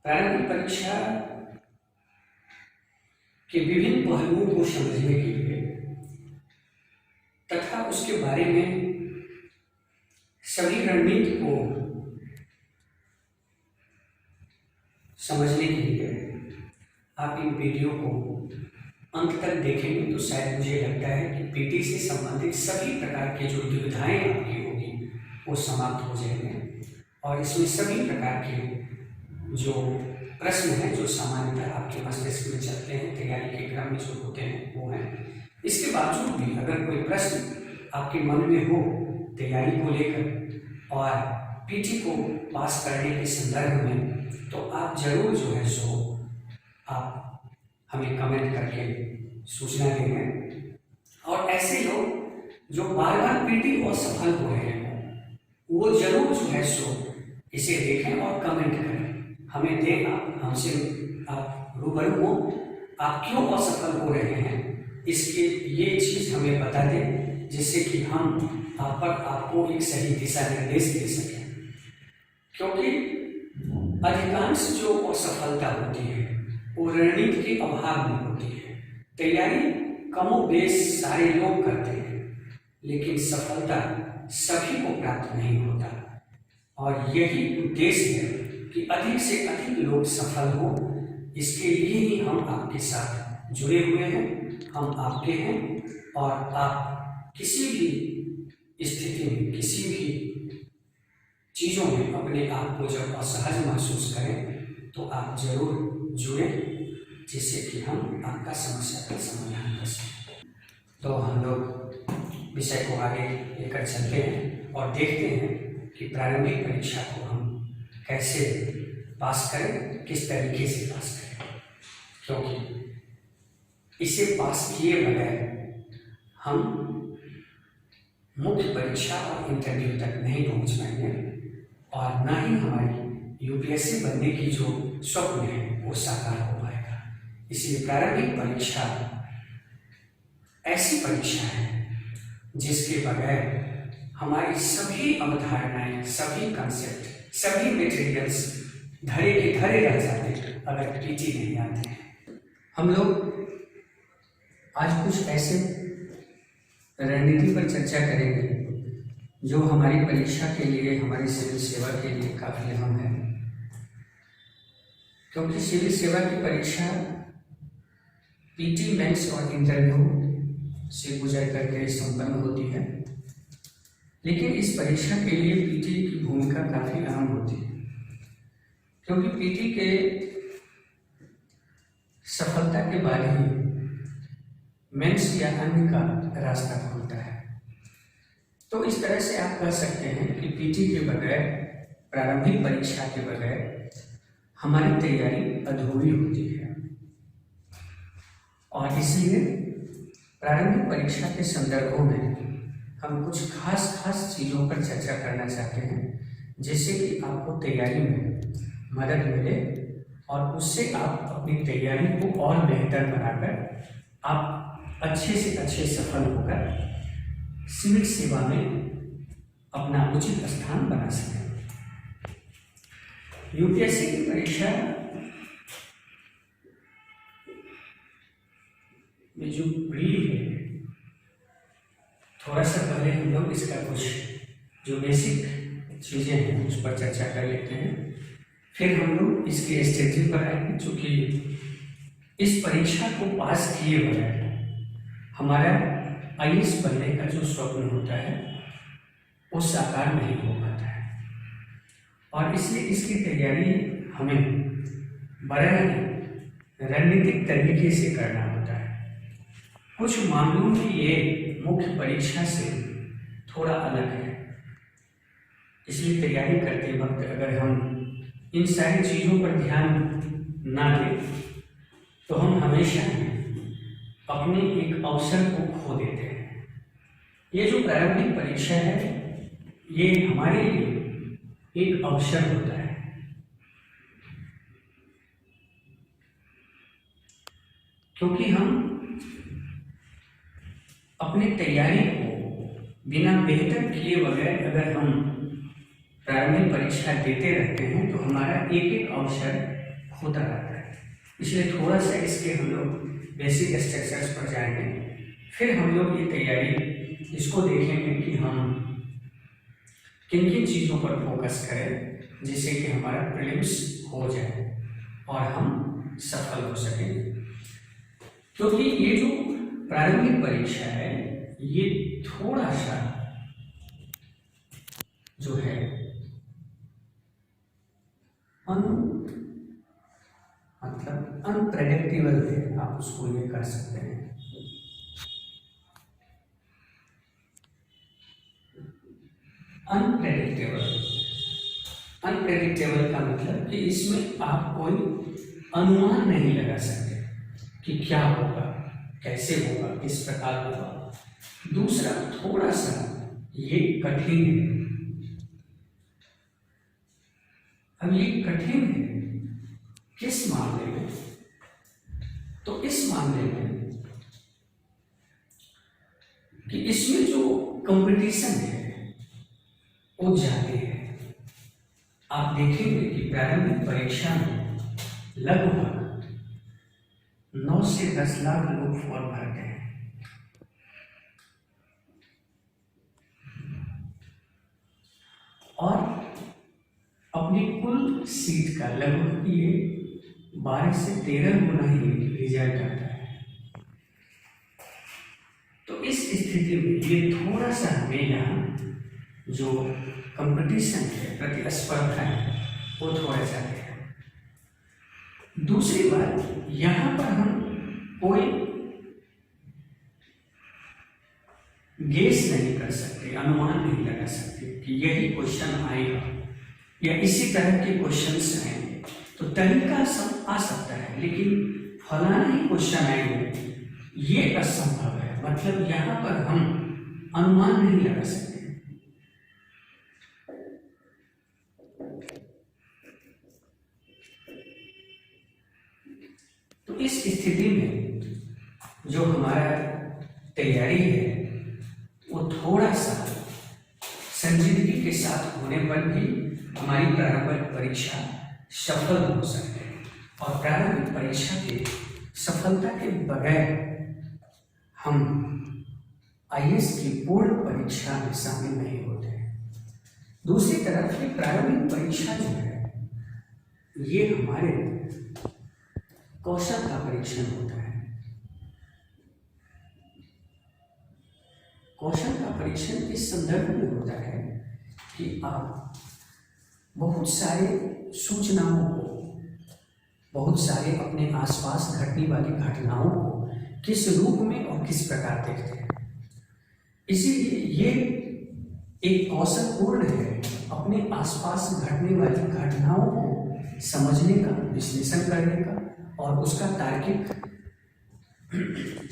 प्रारंभिक परीक्षा के विभिन्न पहलुओं को समझने के लिए तथा उसके बारे में सभी रणनीति को समझने के लिए आप इन वीडियो को अंत तक देखेंगे तो शायद मुझे लगता है कि पीटी से संबंधित सभी प्रकार के जो दुविधाएं आपकी होगी वो समाप्त हो जाएंगे और इसमें सभी प्रकार के जो प्रश्न हैं जो सामान्यतः आपके मस्तिष्क में चलते हैं तैयारी के क्रम में जो होते हैं वो हैं। इसके बावजूद भी अगर कोई प्रश्न आपके मन में हो तैयारी को लेकर और पीटी को पास करने के संदर्भ में तो आप जरूर जो है सो आप हमें कमेंट करके सूचना देंगे। और ऐसे लोग जो बार बार पीटी असफल हो रहे हैं वो जरूर जो है सो इसे देखें और कमेंट करें, हमें दें, आप हमसे आप रूबरू हो, आप क्यों असफल हो रहे हैं इसके ये चीज़ हमें बता दें जिससे कि हम आपको एक सही दिशा निर्देश दे सकें। क्योंकि अधिकांश जो असफलता होती है वो रणनीति के अभाव में होती है। तैयारी कमोबेश सारे लोग करते हैं लेकिन सफलता सभी को प्राप्त नहीं होता और यही उद्देश्य है कि अधिक से अधिक लोग सफल हो। इसके लिए ही हम आपके साथ जुड़े हुए हैं, हम आपके हैं और आप किसी भी स्थिति में किसी भी चीज़ों में अपने आप को जब असहज महसूस करें तो आप जरूर जुड़ें जिससे कि हम आपका समस्या का समाधान कर सकें। तो हम लोग विषय को आगे लेकर चलते हैं और देखते हैं कि प्रारंभिक परीक्षा को हम कैसे पास करें, किस तरीके से पास करें। क्योंकि इसे पास किए बगैर हम मुख्य परीक्षा और इंटरव्यू तक नहीं पहुंच पाएंगे और ना ही हमारी यूपीएससी बनने की जो स्वप्न है वो साकार हो पाएगा। इसलिए प्रारंभिक परीक्षा ऐसी परीक्षा है जिसके बगैर हमारी सभी अवधारणाएं, सभी कंसेप्ट, सभी मटेरियल्स धरे के धरे रह जाते अगर पीटी नहीं आते हैं। हम लोग आज कुछ ऐसे रणनीति पर चर्चा करेंगे जो हमारी परीक्षा के लिए, हमारी सिविल सेवा के लिए काफ़ी अहम है। क्योंकि सिविल सेवा की परीक्षा पीटी, मेंस और इंटरव्यू से गुजर करके संपन्न होती है, लेकिन इस परीक्षा के लिए पीटी की भूमिका काफ़ी अहम होती है। क्योंकि पीटी के सफलता के बाद ही मेंस या अन्य का रास्ता खुलता है। तो इस तरह से आप कह सकते हैं कि पीटी के बगैर, प्रारंभिक परीक्षा के बगैर हमारी तैयारी अधूरी होती है। और इसलिए प्रारंभिक परीक्षा के संदर्भों में हम कुछ खास चीज़ों पर चर्चा करना चाहते हैं जिससे कि आपको तैयारी में मदद मिले और उससे आप अपनी तैयारी को और बेहतर बनाकर आप अच्छे से अच्छे सफल होकर सिविल सेवा में अपना उचित स्थान बना सकें। यूपीएससी की परीक्षा में जो प्री है, थोड़ा सा पहले हम लोग इसका कुछ जो बेसिक चीज़ें हैं उस पर चर्चा कर लेते हैं, फिर हम लोग इसके स्ट्रेटजी पर आएंगे। चूँकि इस परीक्षा को पास किए बगैर हमारा आईएएस बनने का जो स्वप्न होता है वो साकार नहीं हो पाता है और इसलिए इसकी तैयारी हमें बड़ा रणनीतिक तरीके से करना होता है। कुछ मामलों में ये मुख्य परीक्षा से थोड़ा अलग है, इसलिए तैयारी करते वक्त अगर हम इन सारी चीज़ों पर ध्यान ना दें तो हम हमेशा अपने एक अवसर को खो देते हैं। ये जो प्रारंभिक परीक्षा है ये हमारे लिए एक अवसर होता है। क्योंकि हम अपनी तैयारी को बिना बेहतर किए बगैर अगर हम प्रारंभिक परीक्षा देते रहते हैं तो हमारा एक एक अवसर होता रहता है। इसलिए थोड़ा सा इसके हम लोग बेसिक स्ट्रक्चर्स पर जाएंगे, फिर हम लोग ये तैयारी इसको देखेंगे कि हम किन किन चीज़ों पर फोकस करें जिससे कि हमारा प्रीलिम्स हो जाए और हम सफल हो सकें। क्योंकि ये जो प्रारंभिक परीक्षा है ये थोड़ा सा जो है मतलब अनप्रेडिक्टेबल है, आप उसको ये कर सकते हैं। अनप्रेडिक्टेबल का मतलब कि इसमें आप कोई अनुमान नहीं लगा सकते कि क्या होगा, कैसे होगा, किस प्रकार होगा। दूसरा, थोड़ा सा ये कठिन है। अब ये कठिन है किस मामले में? तो इस मामले में कि इसमें जो कंपटीशन है वो ज़्यादा है। आप देखेंगे कि प्रारंभिक परीक्षा में लगभग 9 से 10 लाख लोग फॉर्म भरते हैं और अपनी कुल सीट का लगभग ये 12 से 13 गुना ही रिजल्ट आता है। तो इस स्थिति में ये थोड़ा सा हमें यहाँ जो कंपटीशन है, प्रतिस्पर्धा है, वो थोड़ा ज़्यादा है। दूसरी बात, यहाँ पर हम कोई गेस नहीं कर सकते, अनुमान नहीं लगा सकते कि यही क्वेश्चन आएगा या इसी तरह के क्वेश्चंस आएंगे। तो तरीका सब आ सकता है, लेकिन फलाना ही क्वेश्चन आएंगे ये असंभव है। मतलब यहाँ पर हम अनुमान नहीं लगा सकते। तो इस स्थिति में जो हमारा तैयारी है वो थोड़ा सा संजीदगी के साथ होने पर भी हमारी प्रारंभिक परीक्षा सफल हो सकती है। और प्रारंभिक परीक्षा की सफलता के बगैर हम आईएएस की पूर्ण परीक्षा में शामिल नहीं होते। दूसरी तरफ की प्रारंभिक परीक्षा जो है ये हमारे कौशल का परीक्षण होता है। कौशल का परीक्षण इस संदर्भ में होता है कि आप बहुत सारे सूचनाओं को, बहुत सारे अपने आसपास घटने वाली घटनाओं को किस रूप में और किस प्रकार देखते हैं। इसीलिए ये एक कौशल पूर्ण है अपने आसपास घटने वाली घटनाओं को समझने का, विश्लेषण करने का और उसका तार्किक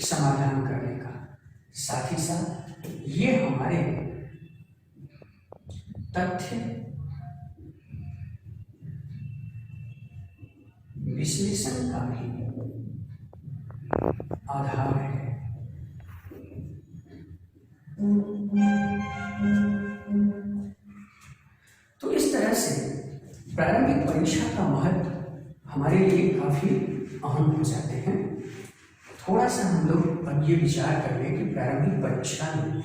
समाधान करने का। साथ ही साथ ये हमारे तथ्य विश्लेषण का भी आधार है। तो इस तरह से प्रारंभिक परीक्षा का महत्व हमारे लिए काफी अहम हो जाते हैं। थोड़ा सा हम लोग अब ये विचार कर लें कि प्रारंभिक परीक्षा में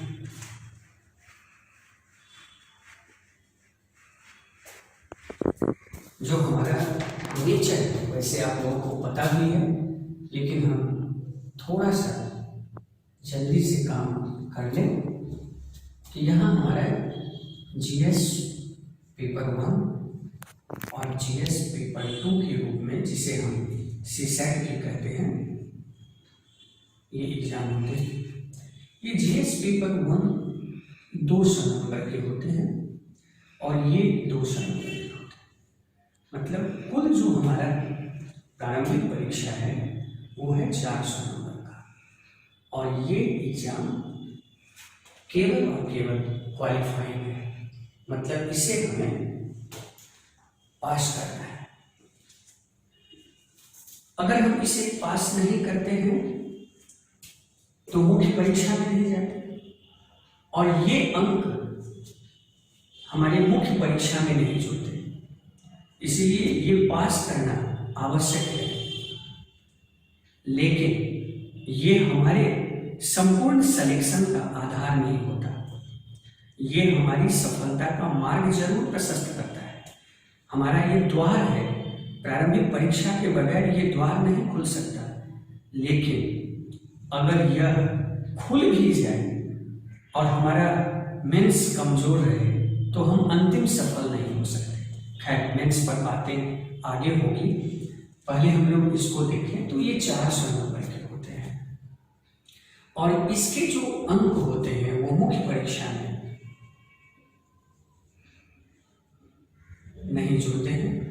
जो हमारा नेचर है, वैसे आप लोगों को पता भी है, लेकिन हम थोड़ा सा जल्दी से काम कर लें कि यहाँ हमारा जीएस पेपर 1 और जीएस पेपर 2 के रूप में, जिसे हम सीसैट भी कहते हैं, ये एग्जाम होते हैं। ये जीएस पेपर 1 200 नंबर के होते हैं और ये 200 नंबर के होते हैं। मतलब कुल जो हमारा प्रारंभिक परीक्षा है वो है 400 नंबर का, और ये एग्जाम केवल और केवल क्वालिफाइंग है। मतलब इसे हमें पास करना है। अगर हम इसे पास नहीं करते हैं तो मुख्य परीक्षा में नहीं जाते, और ये अंक हमारे मुख्य परीक्षा में नहीं जुड़ते। इसीलिए ये पास करना आवश्यक है, लेकिन ये हमारे संपूर्ण सिलेक्शन का आधार नहीं होता। ये हमारी सफलता का मार्ग जरूर प्रशस्त करता है। हमारा ये द्वार है, प्रारंभिक परीक्षा के बगैर ये द्वार नहीं खुल सकता। लेकिन अगर यह खुल भी जाए और हमारा मेंस कमजोर रहे तो हम अंतिम सफल नहीं हो सकते। खैर, मेंस पर बातें आगे होगी, पहले हम लोग इसको देखें। तो ये 400 नंबर के होते हैं और इसके जो अंक होते हैं वो मुख्य परीक्षा में नहीं जुड़ते हैं।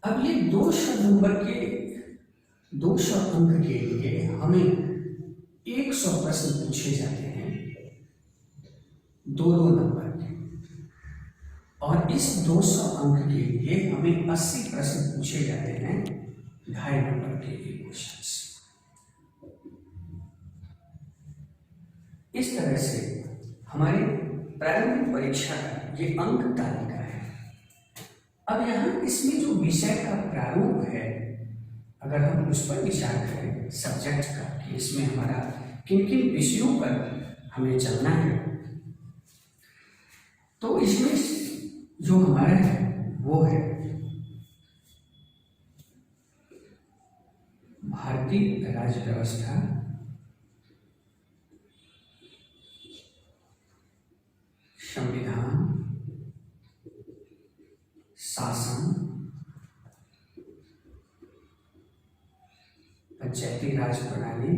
अब ये 200 नंबर के 200 अंक के लिए हमें 100 प्रश्न पूछे जाते हैं, 2-2 नंबर के, और इस 200 अंक के लिए हमें 80 प्रश्न पूछे जाते हैं 2.5 नंबर के क्वेश्चंस। इस तरह से हमारे प्रारंभिक परीक्षा का ये अंक तालिका है। अब यहाँ इसमें जो विषय का प्रारूप है, अगर हम उस पर विचार करें सब्जेक्ट का कि इसमें हमारा किन किन विषयों पर हमें चलना है, तो इसमें जो हमारा है वो है भारतीय राज्य व्यवस्था, संविधान, शासन, पंचायती राज प्रणाली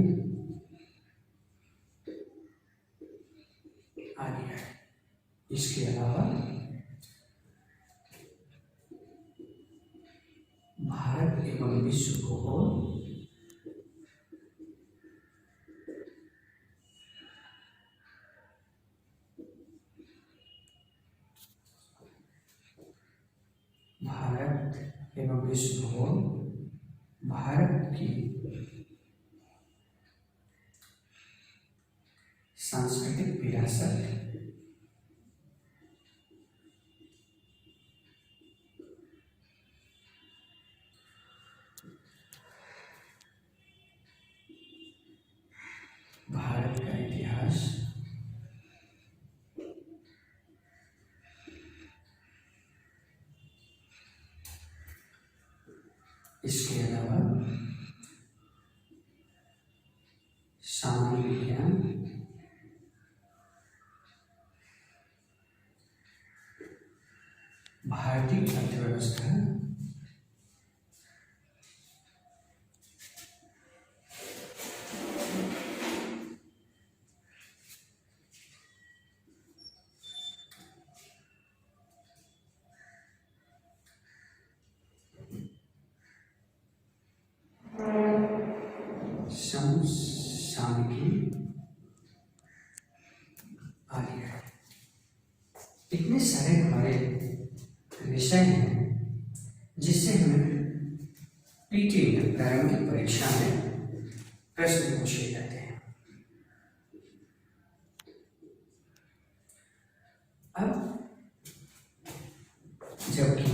आदि है। इसके अलावा भारत एवं विश्व भूगोल, भारत एवं विश्व भूगोल, भारत की सांस्कृतिक विरासत, भारत का इतिहास, इसके अलावा सामान्य विज्ञान, भारतीय अर्थव्यवस्था, समसामयिकी आदि है। इतने सारे हमारे विषय हैं जिससे हमें पीटी में प्रारंभिक परीक्षा में प्रश्न पूछे जाते हैं। अब जबकि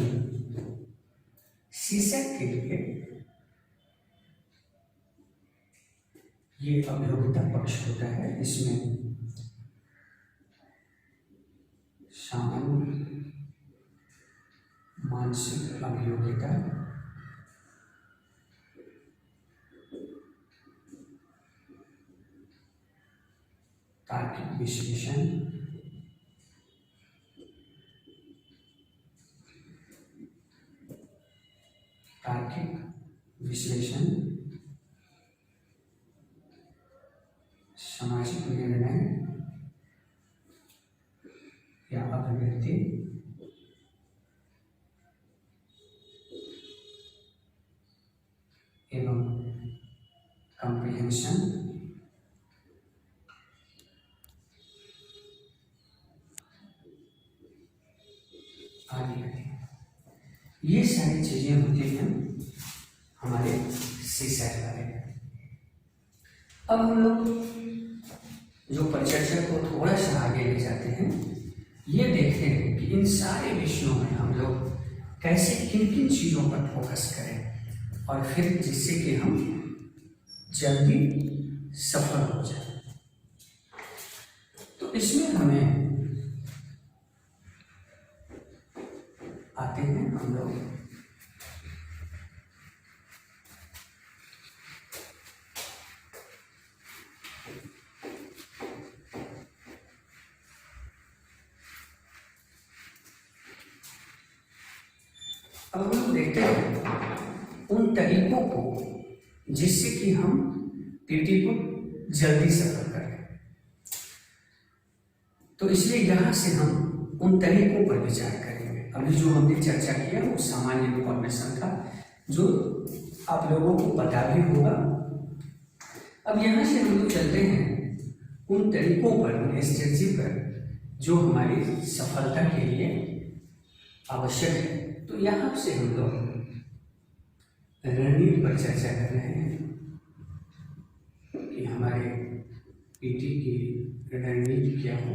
सीसेट के लिए ये अभियोग्यता पक्ष होता है, इसमें सामान्य मानसिक अभियोग्यता, तार्किक विश्लेषण, सामाजिक निर्णय या अभिव्यक्ति, एवं कॉम्प्रिहेंशन आदि आदि। ये सारी चीजें होती हैं हमारे सीसेट वाले। अब हम लोग जो परिचर्चा को थोड़ा सा आगे ले जाते हैं ये देखते हैं कि इन सारे विषयों में हम लोग कैसे किन किन चीज़ों पर फोकस करें और फिर जिससे कि हम जल्दी सफल हो जाए। तो इसमें हमें आते हैं हम लोग अब हम लोग देखते हैं उन तरीकों को जिससे कि हम पीटी को जल्दी सफल करें। तो इसलिए यहाँ से हम उन तरीकों पर विचार करेंगे। अभी जो हमने चर्चा किया वो सामान्य इन्फॉर्मेशन था जो आप लोगों को पता भी होगा। अब यहाँ से हम लोग चलते हैं उन तरीकों पर, उन स्ट्रेटजी पर जो हमारी सफलता के लिए आवश्यक है। तो यहाँ से हम लोग रणनीति पर चर्चा कर रहे हैं कि हमारे पीटी की रणनीति क्या हो।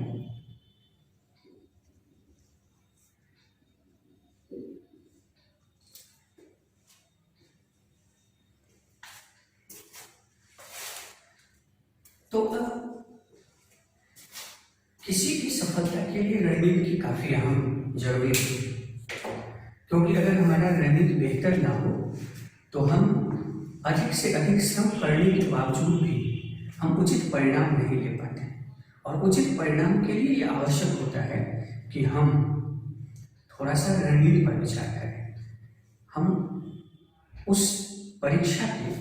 तो किसी भी सफलता के लिए रणनीति की काफी अहम जरूरी है, क्योंकि अगर हमारा रणनीति बेहतर ना हो तो हम अधिक से अधिक श्रम करने के बावजूद भी हम उचित परिणाम नहीं ले पाते। और उचित परिणाम के लिए यह आवश्यक होता है कि हम थोड़ा सा रणनीति पर विचार करें, हम उस परीक्षा के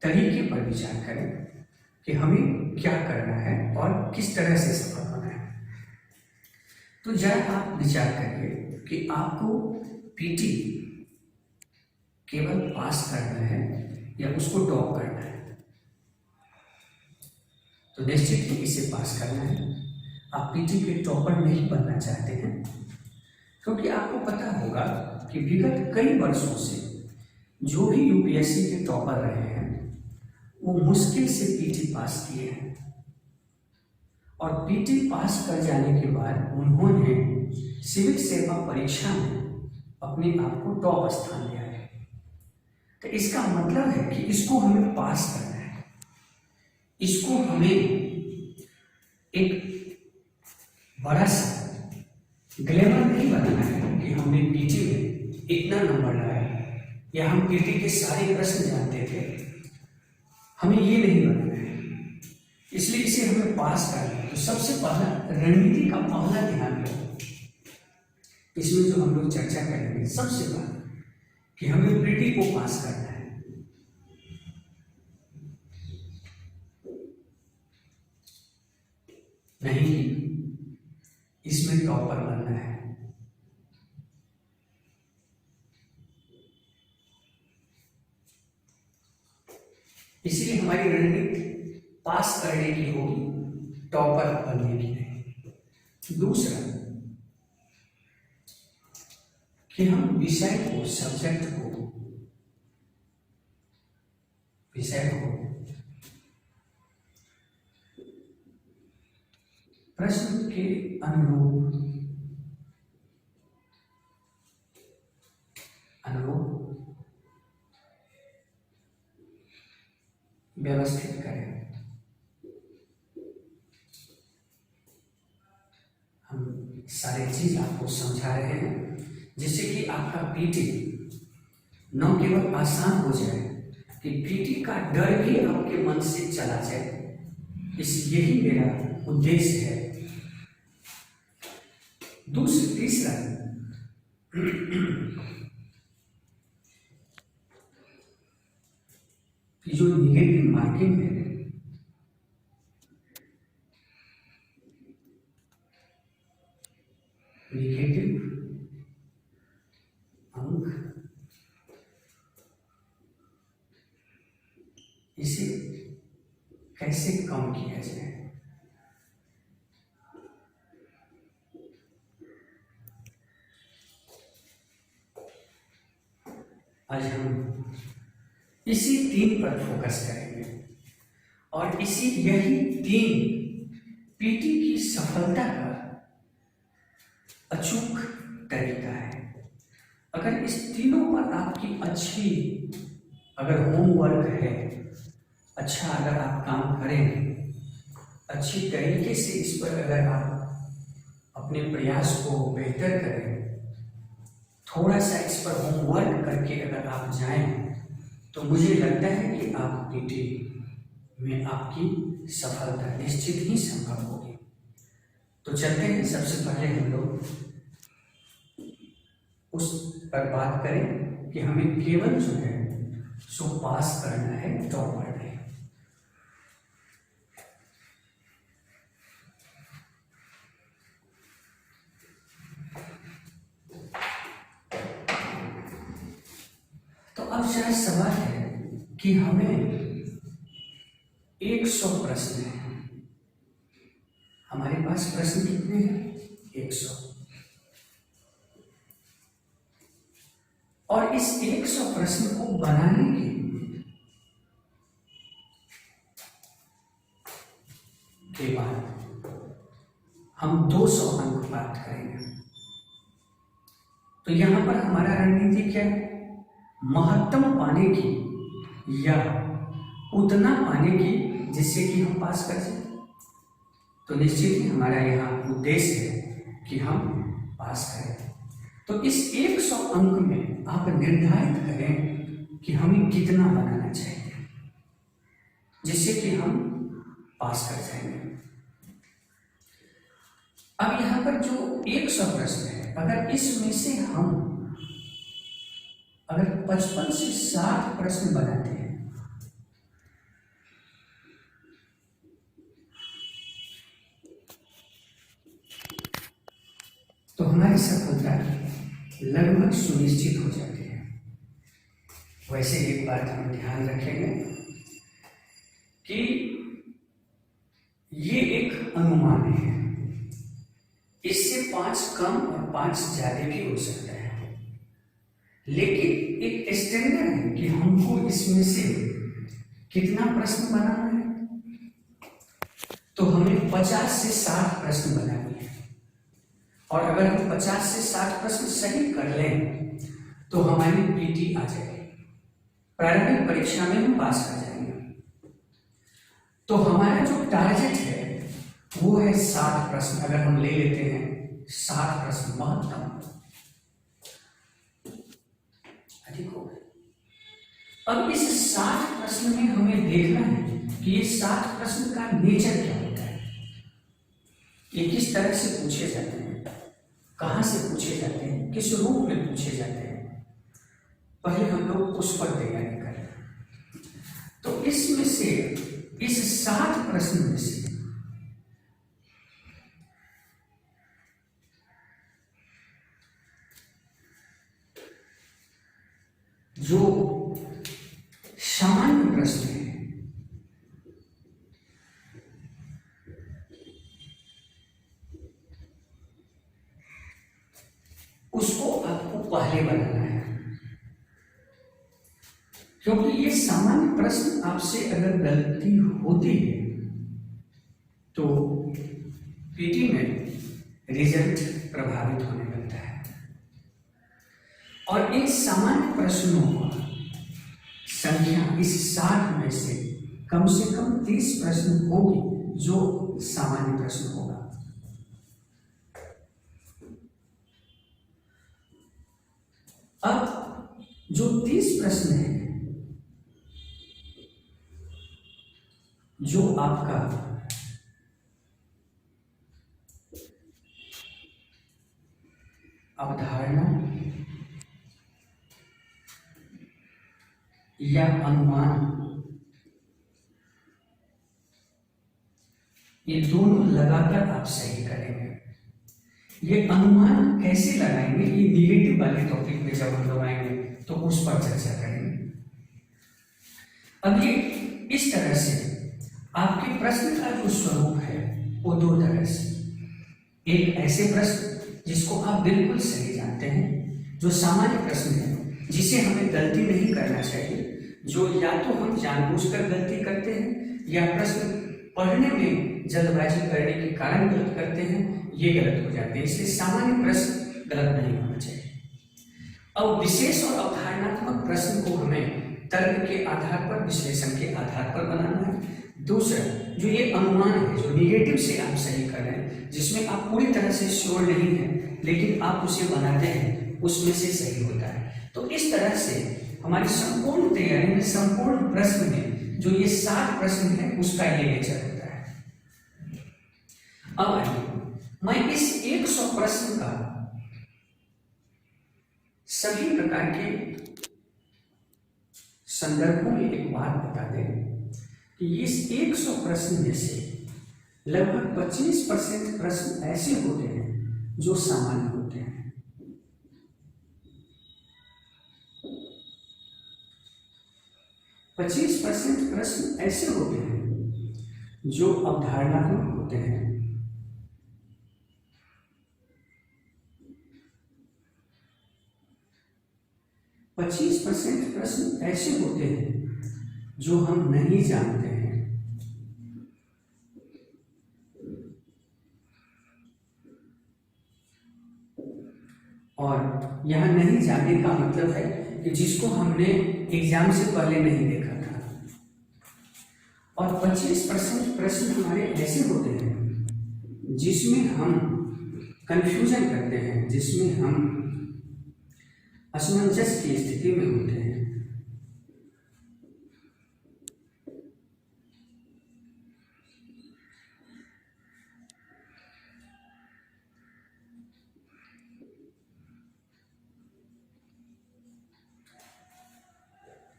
तरीके पर विचार करें कि हमें क्या करना है और किस तरह से सफल होना है। तो जरा आप विचार करिए कि आपको पीटी केवल पास करना है या उसको टॉप करना है। तो निश्चित ही इसे पास करना है। आप पीटी के टॉपर नहीं बनना चाहते हैं, क्योंकि आपको पता होगा कि विगत कई वर्षों से जो भी यूपीएससी के टॉपर रहे हैं वो मुश्किल से पीटी पास किए हैं, और पीटी पास कर जाने के बाद उन्होंने सिविल सेवा परीक्षा में अपने आप को टॉप स्थान दिया है। तो इसका मतलब है कि इसको हमें पास करना है, इसको हमें एक बड़ा सा ग्लैमर नहीं बनाना है कि हमने पीटी में इतना नंबर लाया या हम पीटी के सारे प्रश्न जानते थे। हमें ये नहीं बनाना है, इसलिए इसे हमें पास करना है। तो सबसे पहला रणनीति का पहला ध्यान रखो, इसमें जो हम लोग चर्चा करेंगे सबसे पहले कि हमें पीटी को पास करना है। नहीं, इसमें टॉपर बनना है। इसलिए हमारी रणनीति पास करने की होगी, टॉपर बनने की नहीं। दूसरा कि हम विषय को, सब्जेक्ट को, विषय को प्रश्न के अनुरूप व्यवस्थित करें। हम सारी चीज आपको समझा रहे हैं जिससे कि आपका पीटी न केवल आसान हो जाए कि पीटी का डर भी आपके मन से चला जाए। यही मेरा उद्देश्य है। तीसरा जो निगेटिव मार्किंग है, निगेटिव अंक, इसे कैसे कम किया जाए। आज हम इसी 3 पर फोकस करेंगे और यही 3 पीटी की सफलता का अचूक तरीका है। अगर इस तीनों पर आपकी अच्छी अगर होमवर्क है, अच्छा अगर आप काम करें, अच्छी तरीके से इस पर अगर आप अपने प्रयास को बेहतर करें, थोड़ा सा इस पर होमवर्क करके अगर आप जाएं, तो मुझे लगता है कि आप पीटी में आपकी सफलता निश्चित ही संभव होगी। तो चलते हैं, सबसे पहले हम लोग उस पर बात करें कि हमें केवल जो है सो पास करना है, टॉपर नहीं। तो अब शायद सवाल है कि हमें 100 प्रश्न है, हमारे पास प्रश्न कितने हैं? 100। और इस 100 प्रश्न को बनाने के बाद हम 200 अंक प्राप्त करेंगे। तो यहां पर हमारा रणनीति क्या है? महत्तम पाने की या उतना पाने की जिससे कि हम पास कर सकें। तो निश्चित ही हमारा यहाँ उद्देश्य है कि हम पास करें। तो इस 100 अंक में आप निर्धारित करें कि हमें कितना बनाना चाहिए जिससे कि हम पास कर जाएंगे। अब यहाँ पर जो 100 प्रश्न है, अगर इसमें से हम अगर 55 से 60 प्रश्न बनाते हैं तो हमारी सफलता लगभग सुनिश्चित हो जाती है। वैसे एक बात हम ध्यान रखेंगे कि ये एक अनुमान है, इससे 5 कम और 5 ज्यादा भी हो सकता है, लेकिन एक स्टैंडर्ड है कि हमको इसमें से कितना प्रश्न बनाना है। तो हमें 50 से 60 प्रश्न बनाने हैं, और अगर हम 50 से 60 प्रश्न सही कर लें तो हमारी पीटी आ जाएगी, प्रारंभिक परीक्षा में हम पास कर जाएंगे। तो हमारा जो टारगेट है वो है 60 प्रश्न। अगर हम ले लेते हैं 60 प्रश्न महत्तम, अधिक हो गए। अब इस 60 प्रश्न में हमें देखना है कि ये 60 प्रश्न का नेचर क्या होता है, ये किस तरह से पूछे जाते हैं, कहां से पूछे जाते हैं, किस रूप में पूछे जाते हैं। पहले हम लोग उस पर तैयारी करें। तो इसमें से इस 60 प्रश्न में से जो सामान्य प्रश्न है उसको आपको पहले बनाना है, क्योंकि ये सामान्य प्रश्न आपसे अगर गलती होती है तो पीटी में रिजल्ट प्रभावित होने लगता है। और इन सामान्य प्रश्नों का संख्या इस 60 में से कम 30 प्रश्न होगी जो सामान्य प्रश्न होगा। अब जो 30 प्रश्न है जो आपका अवधारणा या अनुमान, ये दोनों लगाकर आप सही करेंगे। ये अनुमान कैसे लगाएंगे, ये निगेटिव वाले टॉपिक में जब हम लोग आएंगे तो उस पर चर्चा करेंगे। अब ये इस तरह से आपके प्रश्न का जो स्वरूप है वो 2 तरह से, एक ऐसे प्रश्न जिसको आप बिल्कुल सही जानते हैं, जो सामान्य प्रश्न है जिसे हमें गलती नहीं करना चाहिए, जो या तो हम जानबूझकर गलती करते हैं या प्रश्न पढ़ने में जल्दबाजी करने के कारण गलत करते हैं, ये गलत हो जाते हैं, इसलिए सामान्य प्रश्न गलत नहीं होना चाहिए। अब विशेष और अवधारणात्मक प्रश्न को हमें तर्क के आधार पर, विश्लेषण के आधार पर बनाना है। दूसरा, जो ये अनुमान है, जो निगेटिव से आप सही कर रहे हैं, जिसमें आप पूरी तरह से श्योर नहीं है लेकिन आप उसे बनाते हैं, उसमें से सही होता है। तो इस तरह से हमारी संपूर्ण तैयारी में, संपूर्ण प्रश्न में जो ये 60 प्रश्न है उसका ये नेचर होता है। अब आइए मैं इस 100 प्रश्न का सभी प्रकार के संदर्भों में एक बात बता दें कि इस 100 प्रश्न में से लगभग 25% प्रश्न ऐसे होते हैं जो सामान्य होते हैं। 25% प्रश्न ऐसे होते हैं जो अवधारणात्मक होते हैं। 25% प्रश्न ऐसे होते हैं जो हम नहीं जानते हैं, और यह नहीं जानने का मतलब है कि जिसको हमने एग्जाम से पहले नहीं देखा था। और 25% प्रश्न हमारे ऐसे होते हैं जिसमें हम कंफ्यूजन करते हैं, जिसमें हम असमंजस की स्थिति में होते हैं।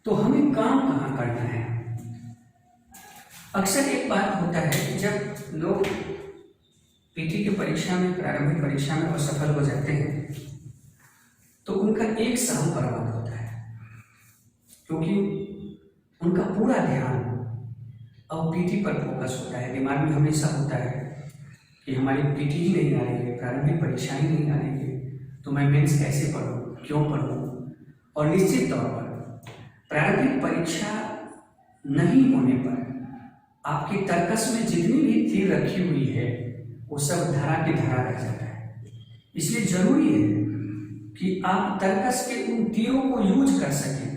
तो हमें काम कहाँ करना है? अक्सर एक बात होता है कि जब लोग पीटी की परीक्षा में, प्रारंभिक परीक्षा में असफल हो जाते हैं तो उनका एक साल बर्बाद होता है, क्योंकि उनका पूरा ध्यान अब पीटी पर फोकस होता है। दिमाग में हमेशा होता है कि हमारी पीटी ही नहीं आ रही है, प्रारंभिक परीक्षा ही नहीं आ रही है, तो मैं मेंस कैसे पढ़ूँ, क्यों पढ़ूँ। और निश्चित तौर पर प्रारंभिक परीक्षा नहीं होने पर आपकी तर्कस में जितनी भी तीर रखी हुई है वो सब धारा की धारा रह जाता है। इसलिए जरूरी है कि आप तर्कस के उन तीरों को यूज कर सकें,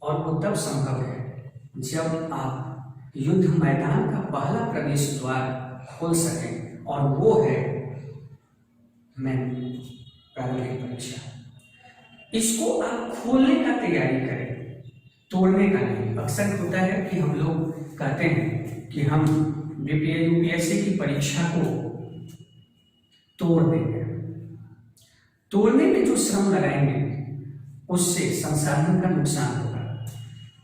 और वो तब संभव है जब आप युद्ध मैदान का पहला प्रवेश द्वार खोल सकें, और वो है प्रारंभिक परीक्षा। इसको आप खोलने का तैयारी करें, तोड़ने का नहीं। अक्सर होता है कि हम लोग कहते हैं कि हम बीपीएससी यूपीएससी की परीक्षा को तोड़ देंगे। तोड़ने में जो श्रम लगाएंगे उससे संसाधन का नुकसान होगा।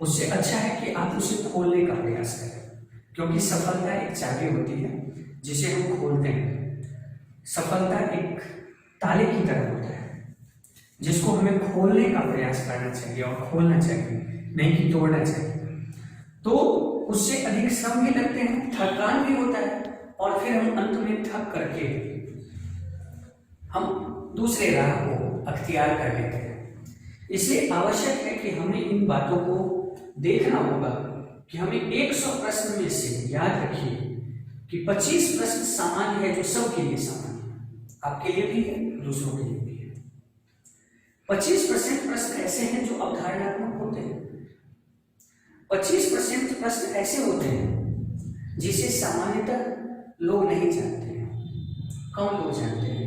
उससे अच्छा है कि आप उसे खोलने का प्रयास करें, क्योंकि सफलता एक चाबी होती है जिसे हम खोलते हैं। सफलता एक ताले की तरह होता है जिसको हमें खोलने का प्रयास करना चाहिए और खोलना चाहिए, नहीं कि तोड़ना चाहिए। तो उससे अधिक श्रम भी लगते हैं, थकान भी होता है, और फिर हम अंत में थक करके हम दूसरे राह को अख्तियार कर लेते हैं। इसलिए आवश्यक है कि हमें इन बातों को देखना होगा कि हमें 100 प्रश्न में से, याद रखिए कि 25 प्रश्न सामान्य है, जो सबके लिए सामान्य है, आपके लिए भी है, दूसरों के लिए भी है। 25% प्रश्न ऐसे हैं जो अवधारणात्मक होते हैं। 25% प्रश्न ऐसे होते हैं जिसे सामान्यतः लोग नहीं जानते हैं, कम लोग जानते हैं,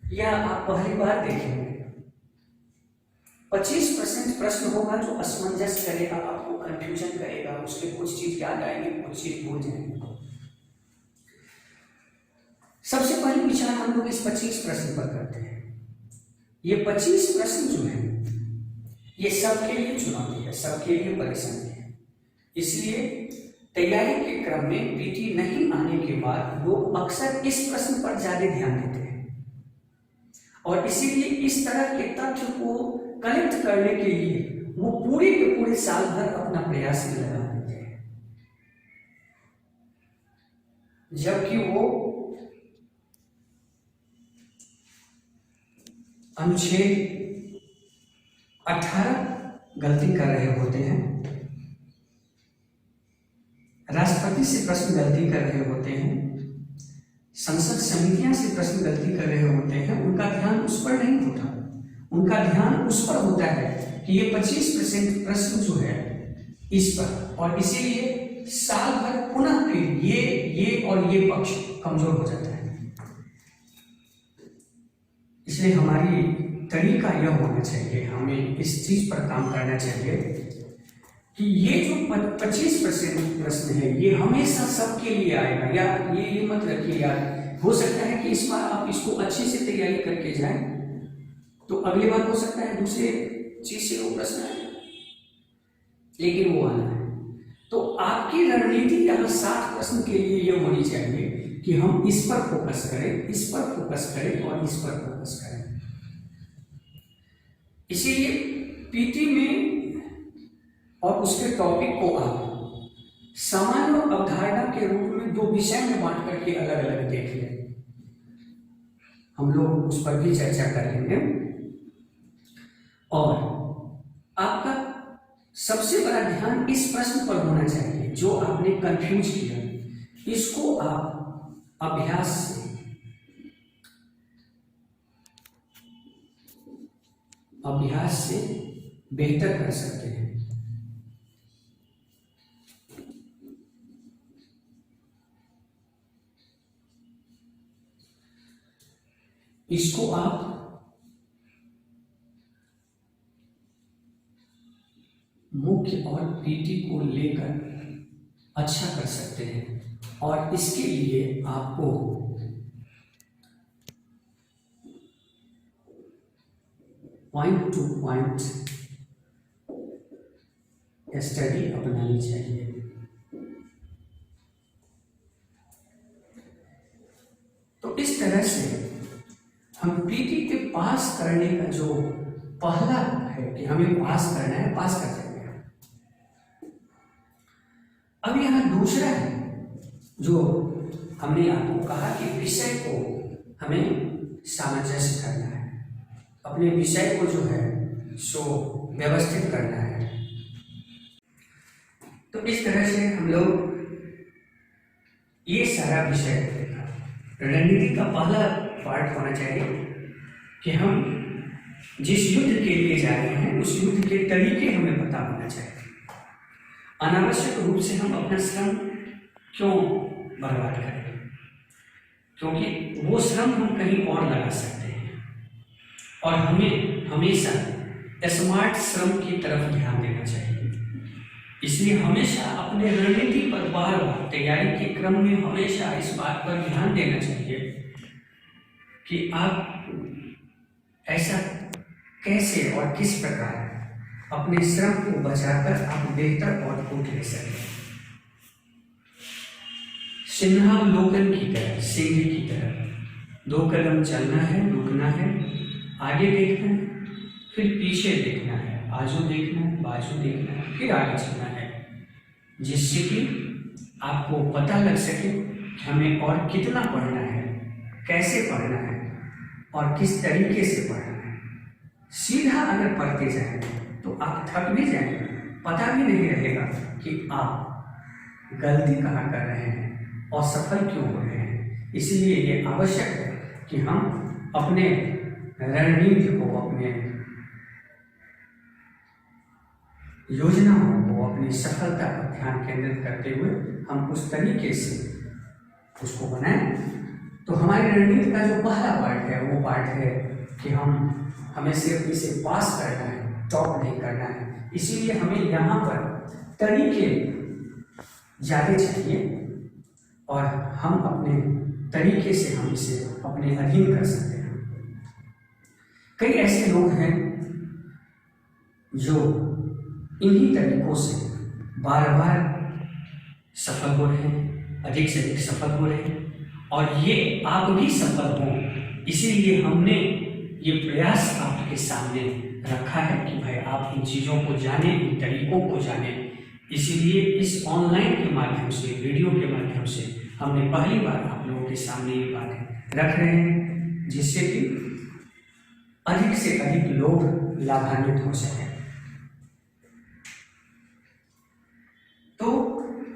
या आप पहली बार देखेंगे। 25% प्रश्न होगा जो असमंजस करेगा, आपको कंफ्यूजन करेगा, उसके कुछ चीज याद आएंगे, कुछ चीज भूल जाएंगे। सबसे पहले विचार हम लोग इस 25 प्रश्न पर करते हैं। ये 25 प्रश्न जो है ये सबके लिए चुनौती है, सबके लिए परेशानी है। इसलिए तैयारी के क्रम में पीटी नहीं आने के बाद लोग अक्सर इस प्रश्न पर ज्यादा ध्यान देते हैं, और इसीलिए इस तरह के तथ्य को कलेक्ट करने के लिए वो पूरे के पूरे साल भर अपना प्रयास में लगा देते हैं, जबकि वो अनुच्छेद 18 गलती कर रहे होते हैं, राष्ट्रपति से प्रश्न गलती कर रहे होते हैं, संसद समितियां से प्रश्न गलती कर रहे होते हैं, उनका ध्यान उस पर नहीं होता, उनका ध्यान उस पर होता है कि ये 25% प्रश्न जो है इस पर, और इसीलिए साल भर पुनः फिर ये और ये पक्ष कमजोर हो जाता है। इसलिए हमारी तरीका यह होना चाहिए, हमें इस चीज पर काम करना चाहिए कि ये जो 25% प्रश्न है ये हमेशा सबके लिए आएगा। या ये मत रखिए यार, हो सकता है कि इस बार आप इसको अच्छे से तैयारी करके जाएं तो अगली बार हो सकता है दूसरे चीज से वो प्रश्न आए, लेकिन वो आना है। तो आपकी रणनीति यहाँ 60 प्रश्न के लिए ये होनी चाहिए कि हम इस पर फोकस करें, इस पर फोकस करें और इस पर फोकस करें। इसीलिए पीटी में और उसके टॉपिक को आप सामान्य अवधारणा के रूप में 2 विषय में बांट करके अलग अलग देख लें। हम लोग उस पर भी चर्चा कर लेंगे। और आपका सबसे बड़ा ध्यान इस प्रश्न पर होना चाहिए जो आपने कंफ्यूज किया, इसको आप अभ्यास से बेहतर कर सकते हैं। इसको आप मुख्य और पीटी को लेकर अच्छा कर सकते हैं, और इसके लिए आपको पॉइंट टू पॉइंट स्टडी अपनानी चाहिए। तो इस तरह से हम पीटी के पास करने का जो पहला है कि हमें पास करना है, पास कर देंगे। अब यहाँ दूसरा है जो हमने आपको कहा कि विषय को हमें सामंजस्य करना है, अपने विषय को जो है सो व्यवस्थित करना है। तो इस तरह से हम लोग ये सारा विषय रणनीति का पहला पार्ट होना चाहिए कि हम जिस युद्ध के लिए जा रहे हैं उस युद्ध के तरीके हमें पता होना चाहिए। अनावश्यक रूप से हम अपना श्रम क्यों बर्बाद करें, क्योंकि वो श्रम हम कहीं और लगा सकते हैं। और हमें हमेशा स्मार्ट श्रम की तरफ ध्यान देना चाहिए। इसलिए हमेशा अपने रणनीति पर बार बार तैयारी के क्रम में हमेशा इस बात पर ध्यान देना चाहिए कि आप ऐसा कैसे और किस प्रकार अपने श्रम को बचाकर आप बेहतर आउटपुट ले सकें। सिंहावलोकन की तरह, सिंह की तरह 2 कदम चलना है, रुकना है, आगे देखना है, फिर पीछे देखना है, आजू देखना है, बाजू देखना है, फिर आगे चलना है, जिससे कि आपको पता लग सके कि हमें और कितना पढ़ना है, कैसे पढ़ना है और किस तरीके से पढ़ना है। सीधा अगर पढ़ते जाएंगे तो आप थक भी जाएंगे, पता भी नहीं रहेगा कि आप गलती कहाँ कर रहे हैं, असफल क्यों हो रहे हैं। इसलिए ये आवश्यक है कि हम अपने रणनीति को, अपने योजनाओं को, अपनी सफलता पर ध्यान केंद्रित करते हुए हम उस तरीके से उसको बनाएं। तो हमारी रणनीति का जो पहला पार्ट है वो पार्ट है कि हमें सिर्फ इसे पास करना है, टॉप नहीं करना है। इसीलिए हमें यहाँ पर तरीके ज़्यादा चाहिए और हम अपने तरीके से हम इसे अपने अधीन कर सकते हैं। कई ऐसे लोग हैं जो इन्हीं तरीकों से बार बार सफल हो रहे हैं, अधिक से अधिक सफल हो रहे हैं, और ये आप भी सफल हों इसीलिए हमने ये प्रयास आपके सामने रखा है कि भाई आप इन चीज़ों को जानें, इन तरीकों को जानें। इसीलिए इस ऑनलाइन के माध्यम से, वीडियो के माध्यम से हमने पहली बार आप लोगों के सामने ये बातें रख रहे हैं, जिससे कि अधिक से अधिक लोग लाभान्वित हो सकें। तो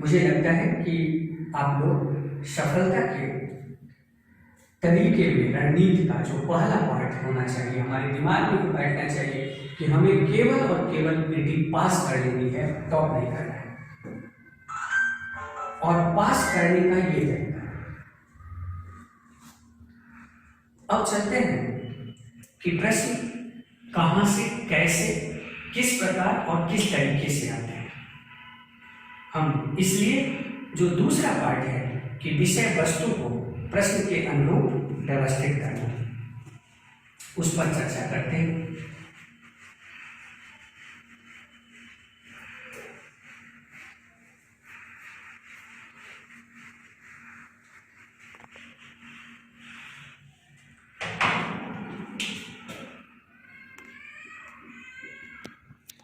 मुझे लगता है कि आप लोग सफलता के तरीके में रणनीति का जो पहला पार्ट होना चाहिए, हमारे दिमाग में बैठना चाहिए कि हमें केवल और केवल पीटी पास कर लेनी है, टॉप नहीं करना है। और पास करने का ये तरीका है। अब चलते हैं कि प्रश्न कहां से, कैसे, किस प्रकार और किस तरीके से आते हैं। हम इसलिए जो दूसरा पार्ट है कि विषय वस्तु को प्रश्न के अनुरूप व्यवस्थित करना, उस पर चर्चा करते हैं।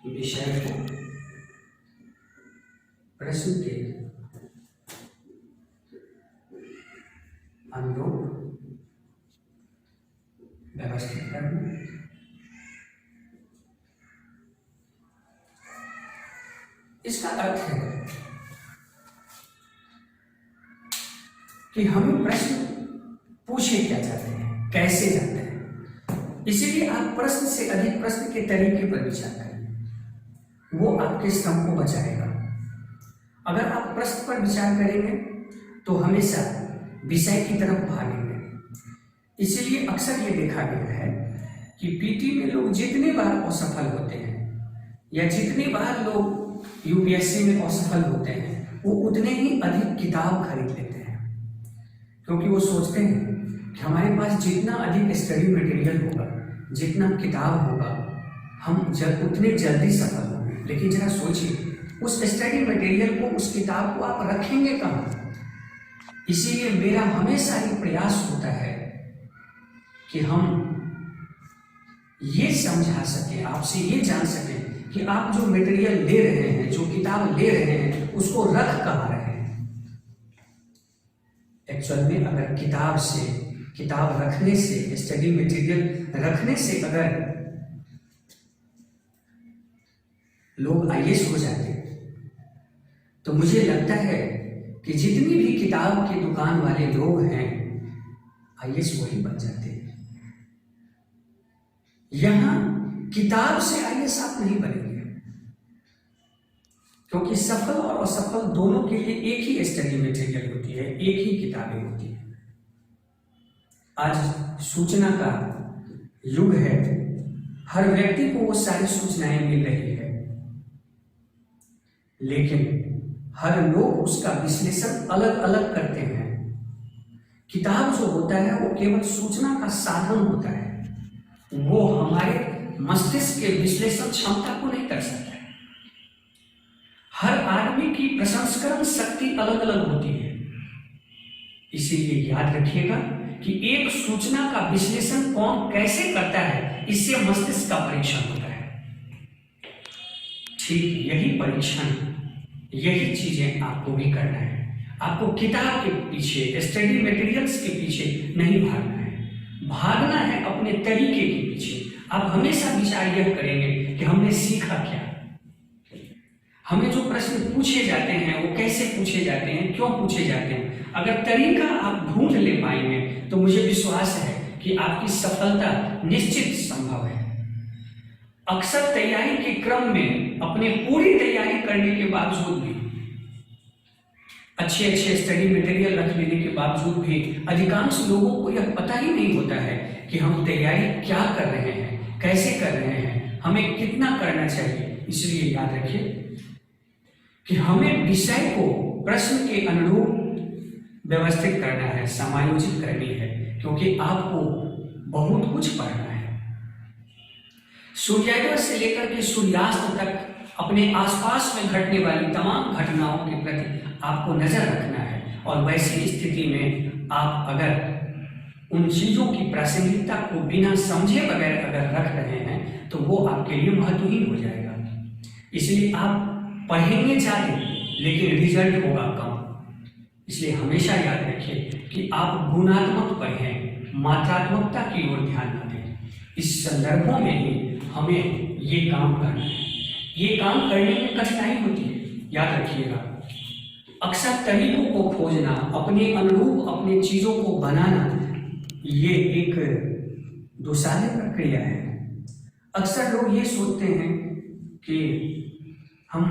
विषय को प्रश्न के अनुरूप व्यवस्थित करना। इसका अर्थ है कि हम प्रश्न पूछे क्या जाते हैं, कैसे जाते हैं। इसीलिए आप प्रश्न से अधिक प्रश्न के तरीके पर विचार करें, वो आपके श्रम को बचाएगा। अगर आप प्रश्न पर विचार करेंगे तो हमेशा विषय की तरफ भागेंगे। इसीलिए अक्सर ये देखा गया है कि पीटी में लोग जितने बार असफल होते हैं या जितने बार लोग यूपीएससी में असफल होते हैं, वो उतने ही अधिक किताब खरीद लेते हैं, क्योंकि वो सोचते हैं कि हमारे पास जितना अधिक स्टडी मटेरियल होगा, जितना किताब होगा, हम उतने जल्दी सफल होंगे। लेकिन जरा सोचिए, उस स्टडी मटेरियल को, उस किताब को आप रखेंगे कहाँ? इसीलिए मेरा हमेशा ये प्रयास होता है कि हम ये समझा सकें, आपसे ये जान सकें कि आप जो मटेरियल ले रहे हैं, जो किताब ले रहे हैं, उसको रख कहाँ रहे हैं। एक्चुअल में अगर किताब रखने से, स्टडी मटेरियल रखने से अगर लोग आईएएस हो जाते तो मुझे लगता है कि जितनी भी किताब की दुकान वाले लोग हैं, आईएएस वही बन जाते हैं। यहां किताब से आईएएस आप नहीं बनेंगे, क्योंकि सफल और असफल दोनों के लिए एक ही स्टडी मटेरियल होती है, एक ही किताबें होती है। आज सूचना का युग है, हर व्यक्ति को वो सारी सूचनाएं मिल रही है, लेकिन हर लोग उसका विश्लेषण अलग अलग करते हैं। किताब जो होता है वो केवल सूचना का साधन होता है, वो हमारे मस्तिष्क के विश्लेषण क्षमता को नहीं कर सकता है। हर आदमी की प्रसंस्करण शक्ति अलग अलग होती है। इसीलिए याद रखिएगा कि एक सूचना का विश्लेषण कौन कैसे करता है, इससे मस्तिष्क का परीक्षण होता है। ठीक यही परीक्षण, यही चीजें आपको भी करना है। आपको किताब के पीछे, स्टडी मटेरियल्स के पीछे नहीं भागना है, भागना है अपने तरीके के पीछे। आप हमेशा विचार यह करेंगे कि हमने सीखा क्या, हमें जो प्रश्न पूछे जाते हैं वो कैसे पूछे जाते हैं, क्यों पूछे जाते हैं। अगर तरीका आप ढूंढ ले पाएंगे तो मुझे विश्वास है कि आपकी सफलता निश्चित संभव है। अक्सर तैयारी के क्रम में अपने पूरी तैयारी करने के बावजूद भी, अच्छे स्टडी मटेरियल रख लेने के बावजूद भी अधिकांश लोगों को यह पता ही नहीं होता है कि हम तैयारी क्या कर रहे हैं, कैसे कर रहे हैं, हमें कितना करना चाहिए। इसलिए याद रखिए कि हमें विषय को प्रश्न के अनुरूप व्यवस्थित करना है, समायोजित करनी है, क्योंकि आपको बहुत कुछ पढ़ना है। सूर्योदय से लेकर के सूर्यास्त तक अपने आसपास में घटने वाली तमाम घटनाओं के प्रति आपको नजर रखना है, और वैसी स्थिति में आप अगर उन चीजों की प्रासंगिकता को बिना समझे बगैर अगर रख रहे हैं तो वो आपके लिए महत्वहीन हो जाएगा। इसलिए आप पढ़ेंगे ज़्यादा लेकिन रिजल्ट होगा कम। इसलिए हमेशा याद रखिए कि आप गुणात्मक पढ़ें, मात्रात्मकता की ओर ध्यान न दें। इस संदर्भों में ही हमें ये काम करना है। ये काम करने में कठिनाई होती है, याद रखिएगा। अक्सर तरीकों को खोजना, अपने अनुरूप अपने चीज़ों को बनाना ये एक दुशाले प्रक्रिया है। अक्सर लोग ये सोचते हैं कि हम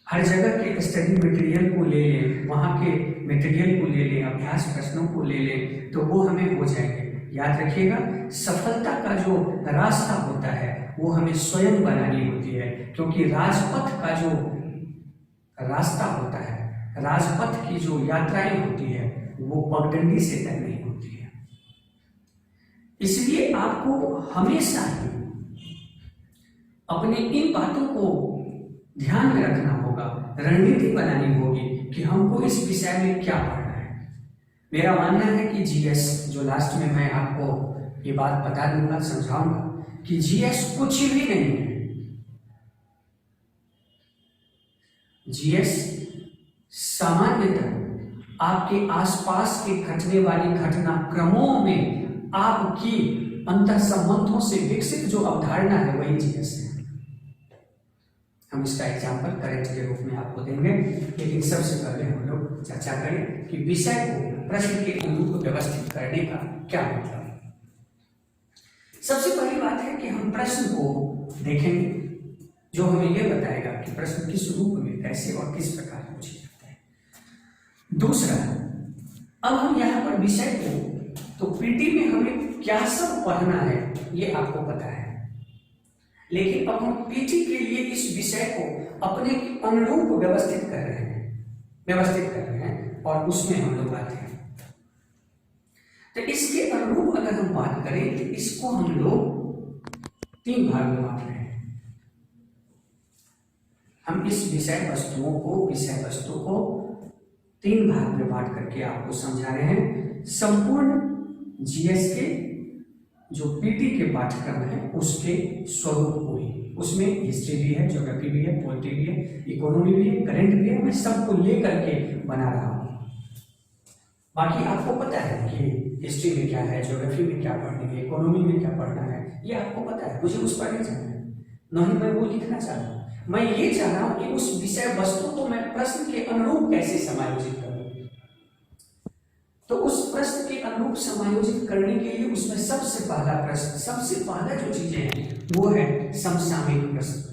हर जगह के स्टडी मटेरियल को ले लें, वहाँ के मटेरियल को ले लें, अभ्यास प्रश्नों को ले लें तो वो हमें हो जाएंगे। याद रखिएगा, सफलता का जो रास्ता होता है वो हमें स्वयं बनानी होती है, क्योंकि राजपथ का जो रास्ता होता है, राजपथ की जो यात्राएं होती है वो पगडंडी से तय नहीं होती है। इसलिए आपको हमेशा ही अपने इन बातों को ध्यान में रखना होगा, रणनीति बनानी होगी कि हमको इस विषय में क्या पढ़ना है। मेरा मानना है कि जीएस, जो लास्ट में मैं आपको ये बात बता दूंगा, समझाऊंगा कि जीएस कुछ भी नहीं है। जीएस सामान्यतः आपके आसपास के घटने वाली घटनाक्रमों में आपकी अंतर संबंधों से विकसित जो अवधारणा है वही जीएस है। हम इसका एग्जाम्पल करेंट के रूप में आपको देंगे, लेकिन सबसे पहले हम लोग चर्चा करें कि विषय को प्रश्न के अनुरूप व्यवस्थित करने का क्या मतलब है। सबसे पहली बात है कि हम प्रश्न को देखेंगे जो हमें यह बताएगा कि प्रश्न किस रूप में, कैसे और किस प्रकार पूछे जाते हैं। दूसरा, अब हम यहाँ पर विषय को, तो पीटी में हमें क्या सब पढ़ना है ये आपको पता है, लेकिन अब हम पीटी के लिए इस विषय को अपने अनुरूप व्यवस्थित कर रहे हैं और उसमें हम लोग आते हैं। तो इसके अनुरूप अगर हम बात करें तो इसको हम लोग 3 भाग में बांट रहे हैं। हम इस विषय वस्तु को 3 भाग में बांट करके आपको समझा रहे हैं। संपूर्ण जीएस के जो पीटी के पाठ्यक्रम है उसके स्वरूप को ही, उसमें हिस्ट्री भी है, ज्योग्राफी भी है, पॉलिटी भी है, इकोनॉमी भी है, करंट भी है, मैं सबको लेकर के बना रहा हूँ। बाकी आपको पता है कि हिस्ट्री में क्या है, ज्योग्राफी में क्या पढ़ना है, इकोनॉमी में क्या पढ़ना है, ये आपको पता है। मुझे उस पर नहीं जाना है, नहीं मैं वो लिखना चाह रहा हूँ। मैं ये चाह रहा हूँ कि उस विषय वस्तु को मैं प्रश्न के अनुरूप कैसे समायोजित करूँ। तो उस प्रश्न के अनुरूप समायोजित करने के लिए उसमें सबसे पहला जो चीजें हैं वो है समसामयिक प्रश्न।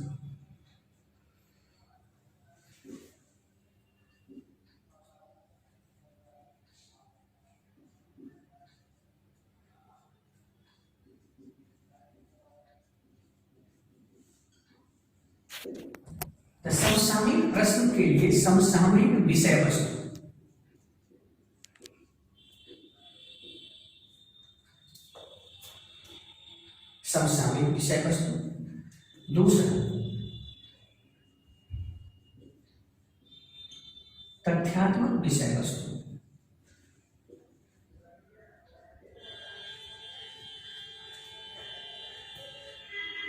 तो समसामयिक प्रश्न के लिए समसामयिक विषय वस्तु, समसामयिक विषय वस्तु। दूसरा, तथ्यात्मक विषय वस्तु।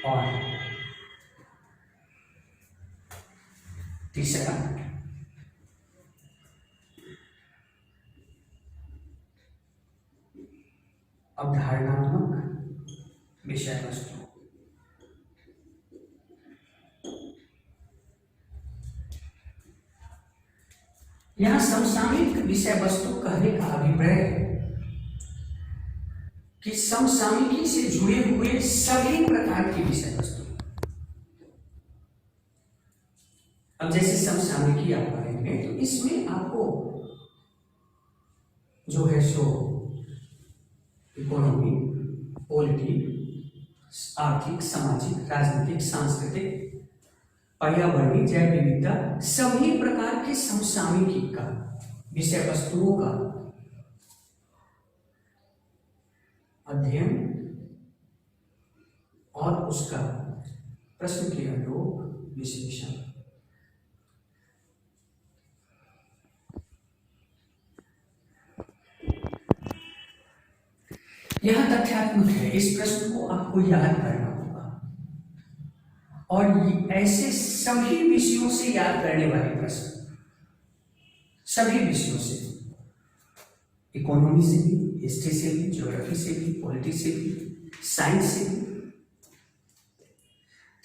और तीसरा, अवधारणात्मक विषय वस्तु। यहां समसामयिक विषय वस्तु कहने का अभिप्राय है कि समसामयिकी से जुड़े हुए सभी प्रकार की विषय वस्तु। अब जैसे समसामयिकी आप पढ़ेंगे तो इसमें आपको जो है सो इकोनॉमी, पॉलिटी, आर्थिक, सामाजिक, राजनीतिक, सांस्कृतिक, पर्यावरणीय, जैव विविधता, सभी प्रकार के समसामयिकी का विषय वस्तुओं का अध्ययन और उसका प्रश्न के अनुरूप विश्लेषण। यह तथ्यात्मक है, इस प्रश्न को आपको याद करना होगा और ऐसे सभी विषयों से याद करने वाले प्रश्न, सभी विषयों से, इकोनॉमी से भी, हिस्ट्री से भी, ज्योग्राफी से भी, पॉलिटी से भी, साइंस से भी।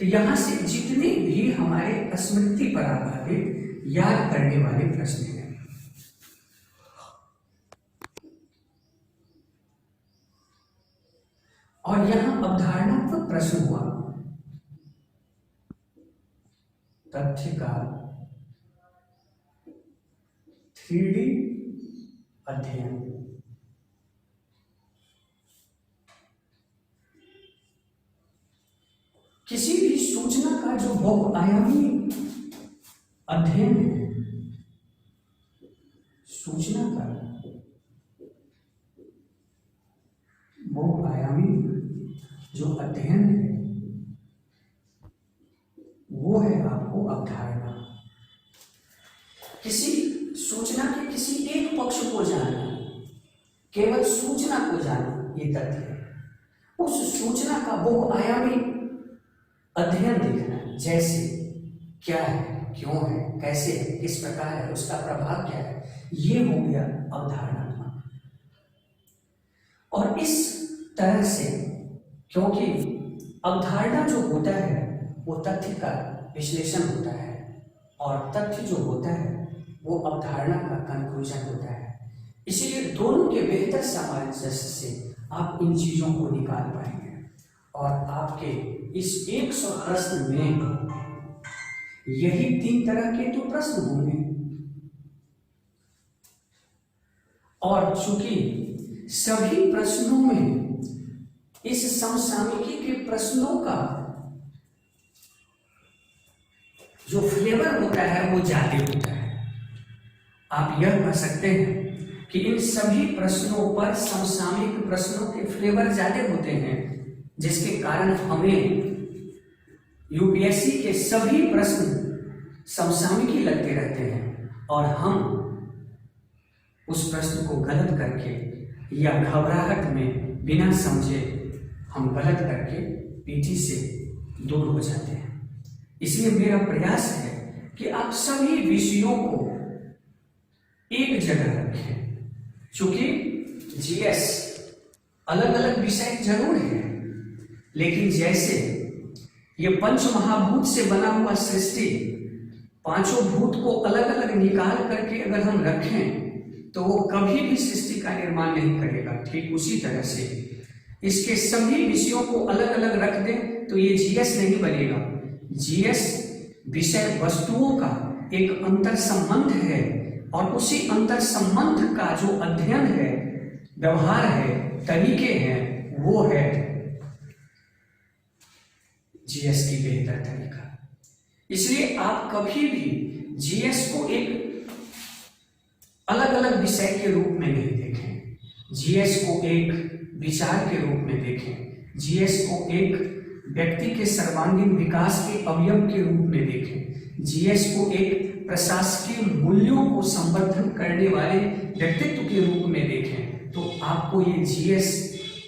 तो यहां से जितने भी हमारे स्मृति पर आधारित याद करने वाले प्रश्न हैं, और यहां अवधारणात्मक प्रश्न हुआ, तथ्य का 3D अध्ययन। किसी भी सूचना का जो बहुआयामी अध्ययन है, सूचना का बहुआयामी जो अध्ययन है वो है आपको अवधारणा। किसी सूचना के किसी एक पक्ष को जानना, केवल सूचना को जानना, ये तथ्य है। उस सूचना का बहुआयामी अध्ययन देखना, जैसे क्या है, क्यों है, कैसे है, किस प्रकार है, उसका प्रभाव क्या है, ये हो गया अवधारणात्मक। और इस तरह से, क्योंकि अवधारणा जो होता है वो तथ्य का विश्लेषण होता है और तथ्य जो होता है वो अवधारणा का कंक्लूजन होता है, इसीलिए दोनों के बेहतर सामंजस्य से आप इन चीजों को निकाल पाएंगे। और आपके इस 100 प्रश्न में यही 3 तरह के तो प्रश्न होंगे, और चूंकि सभी प्रश्नों में इस समसामयिकी के प्रश्नों का जो फ्लेवर होता है वो ज्यादा होता है। आप यह कह सकते हैं कि इन सभी प्रश्नों पर समसामयिक प्रश्नों के फ्लेवर ज्यादा होते हैं, जिसके कारण हमें यूपीएससी के सभी प्रश्न समसामयिकी लगते रहते हैं और हम उस प्रश्न को गलत करके या घबराहट में बिना समझे हम गलत करके पीटी से दूर हो जाते हैं। इसलिए मेरा प्रयास है कि आप सभी विषयों को एक जगह रखें। चूंकि जीएस अलग अलग विषय जरूर है, लेकिन जैसे ये पंच महाभूत से बना हुआ सृष्टि, पांचों भूत को अलग अलग निकाल करके अगर हम रखें तो वो कभी भी सृष्टि का निर्माण नहीं करेगा। ठीक उसी तरह से इसके सभी विषयों को अलग अलग रख दें तो ये जीएस नहीं बनेगा। जीएस विषय वस्तुओं का एक अंतर संबंध है और उसी अंतर संबंध का जो अध्ययन है, व्यवहार है, तरीके हैं, वो है जीएस की बेहतर तरीका। इसलिए आप कभी भी जीएस को एक अलग अलग विषय के रूप में नहीं देखें, जीएस को एक विचार के रूप में देखें, जीएस को एक व्यक्ति के सर्वांगीण विकास के अवयव के रूप में देखें, जीएस को एक प्रशासकीय मूल्यों को संवर्धन करने वाले व्यक्तित्व के रूप में देखें। तो आपको ये जीएस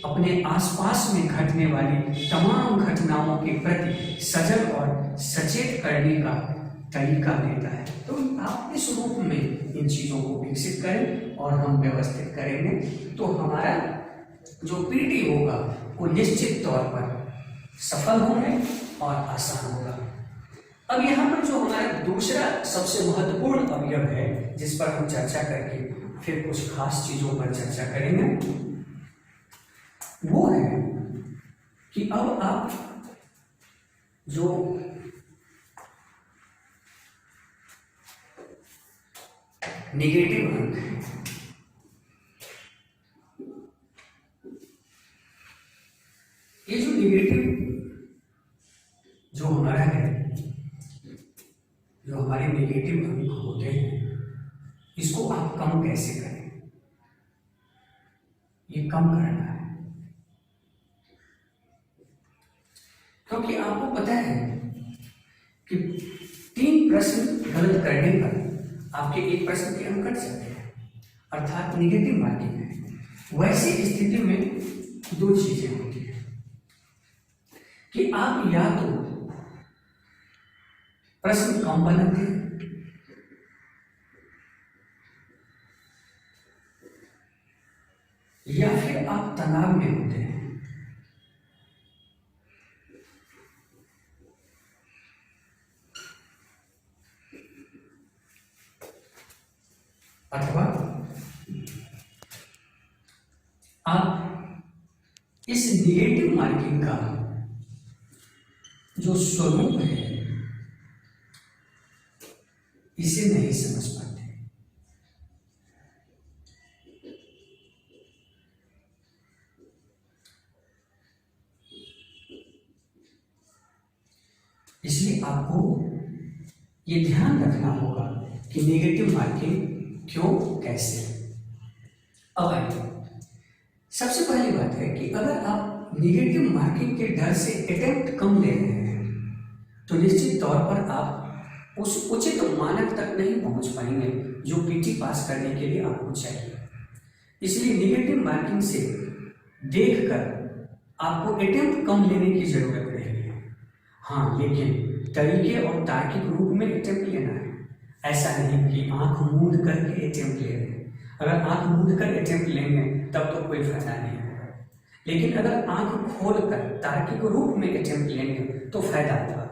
अपने आसपास में घटने वाली तमाम घटनाओं के प्रति सजग और सचेत करने का तरीका देता है। तो आप इस रूप में इन चीजों को विकसित करें और हम व्यवस्थित करेंगे तो हमारा जो पीटी होगा वो निश्चित तौर पर सफल होंगे और आसान होगा। अब यहाँ पर जो हमारा दूसरा सबसे महत्वपूर्ण अवयव है, जिस पर हम चर्चा करके फिर कुछ खास चीजों पर चर्चा करेंगे, वो है कि अब आप जो नेगेटिव अंक है, ये जो नेगेटिव जो हमारा है, जो हमारे नेगेटिव अंक होते हैं, इसको आप कम कैसे करें, ये कम करना है। क्योंकि आपको पता है कि 3 प्रश्न गलत करने पर आपके एक प्रश्न के अंक कट जाते हैं, अर्थात नेगेटिव मार्किंग है। वैसी स्थिति में 2 चीजें होती हैं कि आप या तो प्रश्न कम बनाते हैं या फिर आप तनाव में होते हैं। अथवा आप इस इस निगेटिव मार्किंग का जो स्वरूप है इसे नहीं समझ पाते। इसलिए आपको ये ध्यान रखना होगा कि नेगेटिव मार्किंग क्यों, कैसे। अब आइए, सबसे पहली बात है कि अगर आप नेगेटिव मार्किंग के डर से अटेम्प्ट कम ले रहे हैं तो निश्चित तौर पर आप उस उचित मानक तक नहीं पहुंच पाएंगे जो पीटी पास करने के लिए आपको चाहिए। इसलिए नेगेटिव मार्किंग से देखकर आपको अटेम्प्ट कम लेने की जरूरत रहेगी। हाँ, लेकिन तरीके और तार्किक रूप में अटेम्प्ट लेना है। ऐसा नहीं कि आंख मूंद करके अटेम्प्ट ले रहे हैं। अगर आंख मूंद कर अटेम्प्ट लेंगे तब तो कोई फायदा नहीं होगा, लेकिन अगर आंख खोल कर तार्किक रूप में अटेम्प्ट लेंगे तो फायदा होगा।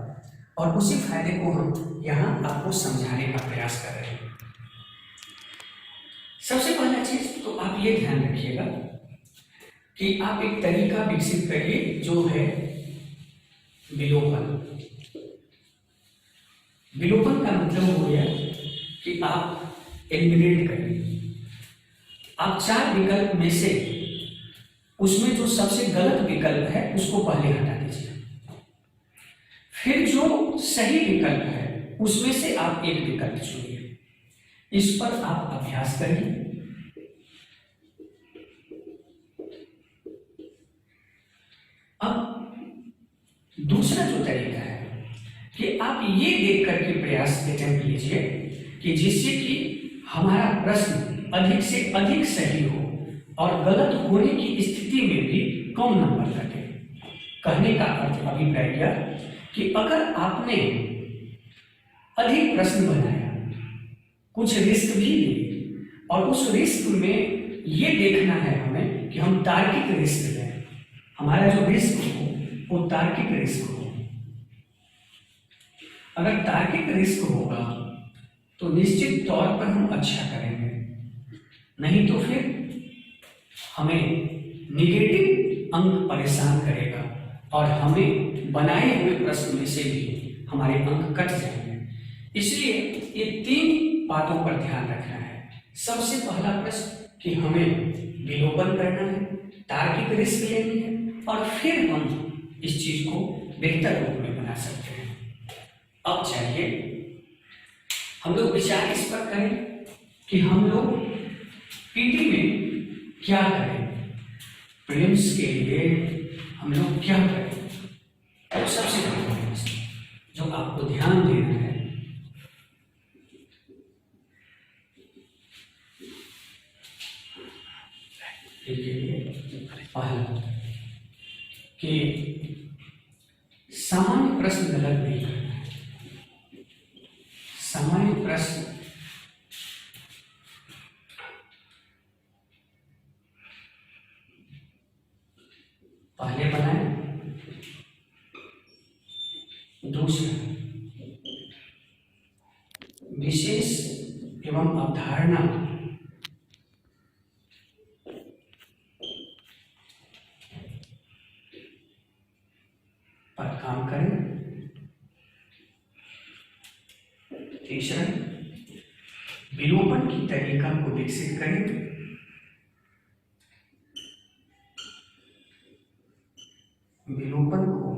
और उसी फायदे को हम यहाँ आपको समझाने का प्रयास कर रहे हैं। सबसे पहला चीज तो आप ये ध्यान रखिएगा कि आप एक तरीका विकसित करिए जो है विलोपन। विलोपन का मतलब हो गया कि आप एलिमिनेट करिए। आप 4 विकल्प में से उसमें जो सबसे गलत विकल्प है उसको पहले हटा दीजिए, फिर जो सही विकल्प है उसमें से आप एक विकल्प चुनिए। इस पर आप अभ्यास करिए। अब दूसरा जो तरीका है कि आप ये देख करके प्रयास अटेम्प्ट लीजिए कि जिससे कि हमारा प्रश्न अधिक से अधिक सही हो और गलत होने की स्थिति में भी कम नंबर लगे। कहने का अर्थ अभिप्राय यह कि अगर आपने अधिक प्रश्न बनाया, कुछ रिस्क भी लिए और उस रिस्क में ये देखना है हमें कि हम तार्किक रिस्क लें, हमारा जो रिस्क हो वो तार्किक रिस्क हो। अगर तार्किक रिस्क होगा तो निश्चित तौर पर हम अच्छा करेंगे, नहीं तो फिर हमें नेगेटिव अंक परेशान करेगा और हमें बनाए हुए प्रश्न में से भी हमारे अंक कट जाएंगे। इसलिए ये 3 बातों पर ध्यान रखना है। सबसे पहला प्रश्न कि हमें विलोपन करना है, तार्किक रिस्क लेनी है और फिर हम इस चीज को बेहतर रूप में बना सकते हैं। अब चाहिए हम लोग विचार इस पर करें कि हम लोग पीटी में क्या करें, प्रीलिम्स के लिए हम लोग क्या करें। तो सबसे पहले जो आपको ध्यान देना है पहला कि सामान्य प्रश्न गलत नहीं करना है। सामान्य प्रश्न पहले बनाए। दूसरा, विशेष एवं अवधारणा पर काम करें। तीसरा, विलोपन की तरीका को विकसित करें। विलोपन को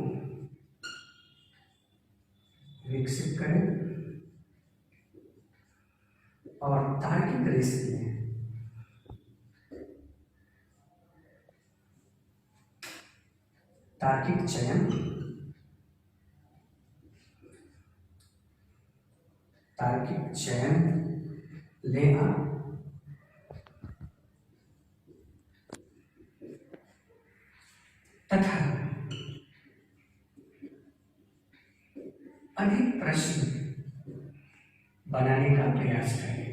विकसित करें और तार्किक रिस्क में तार्किक चयन, तार्किक चयन लेना तथा अधिक प्रश्न बनाने का प्रयास करें।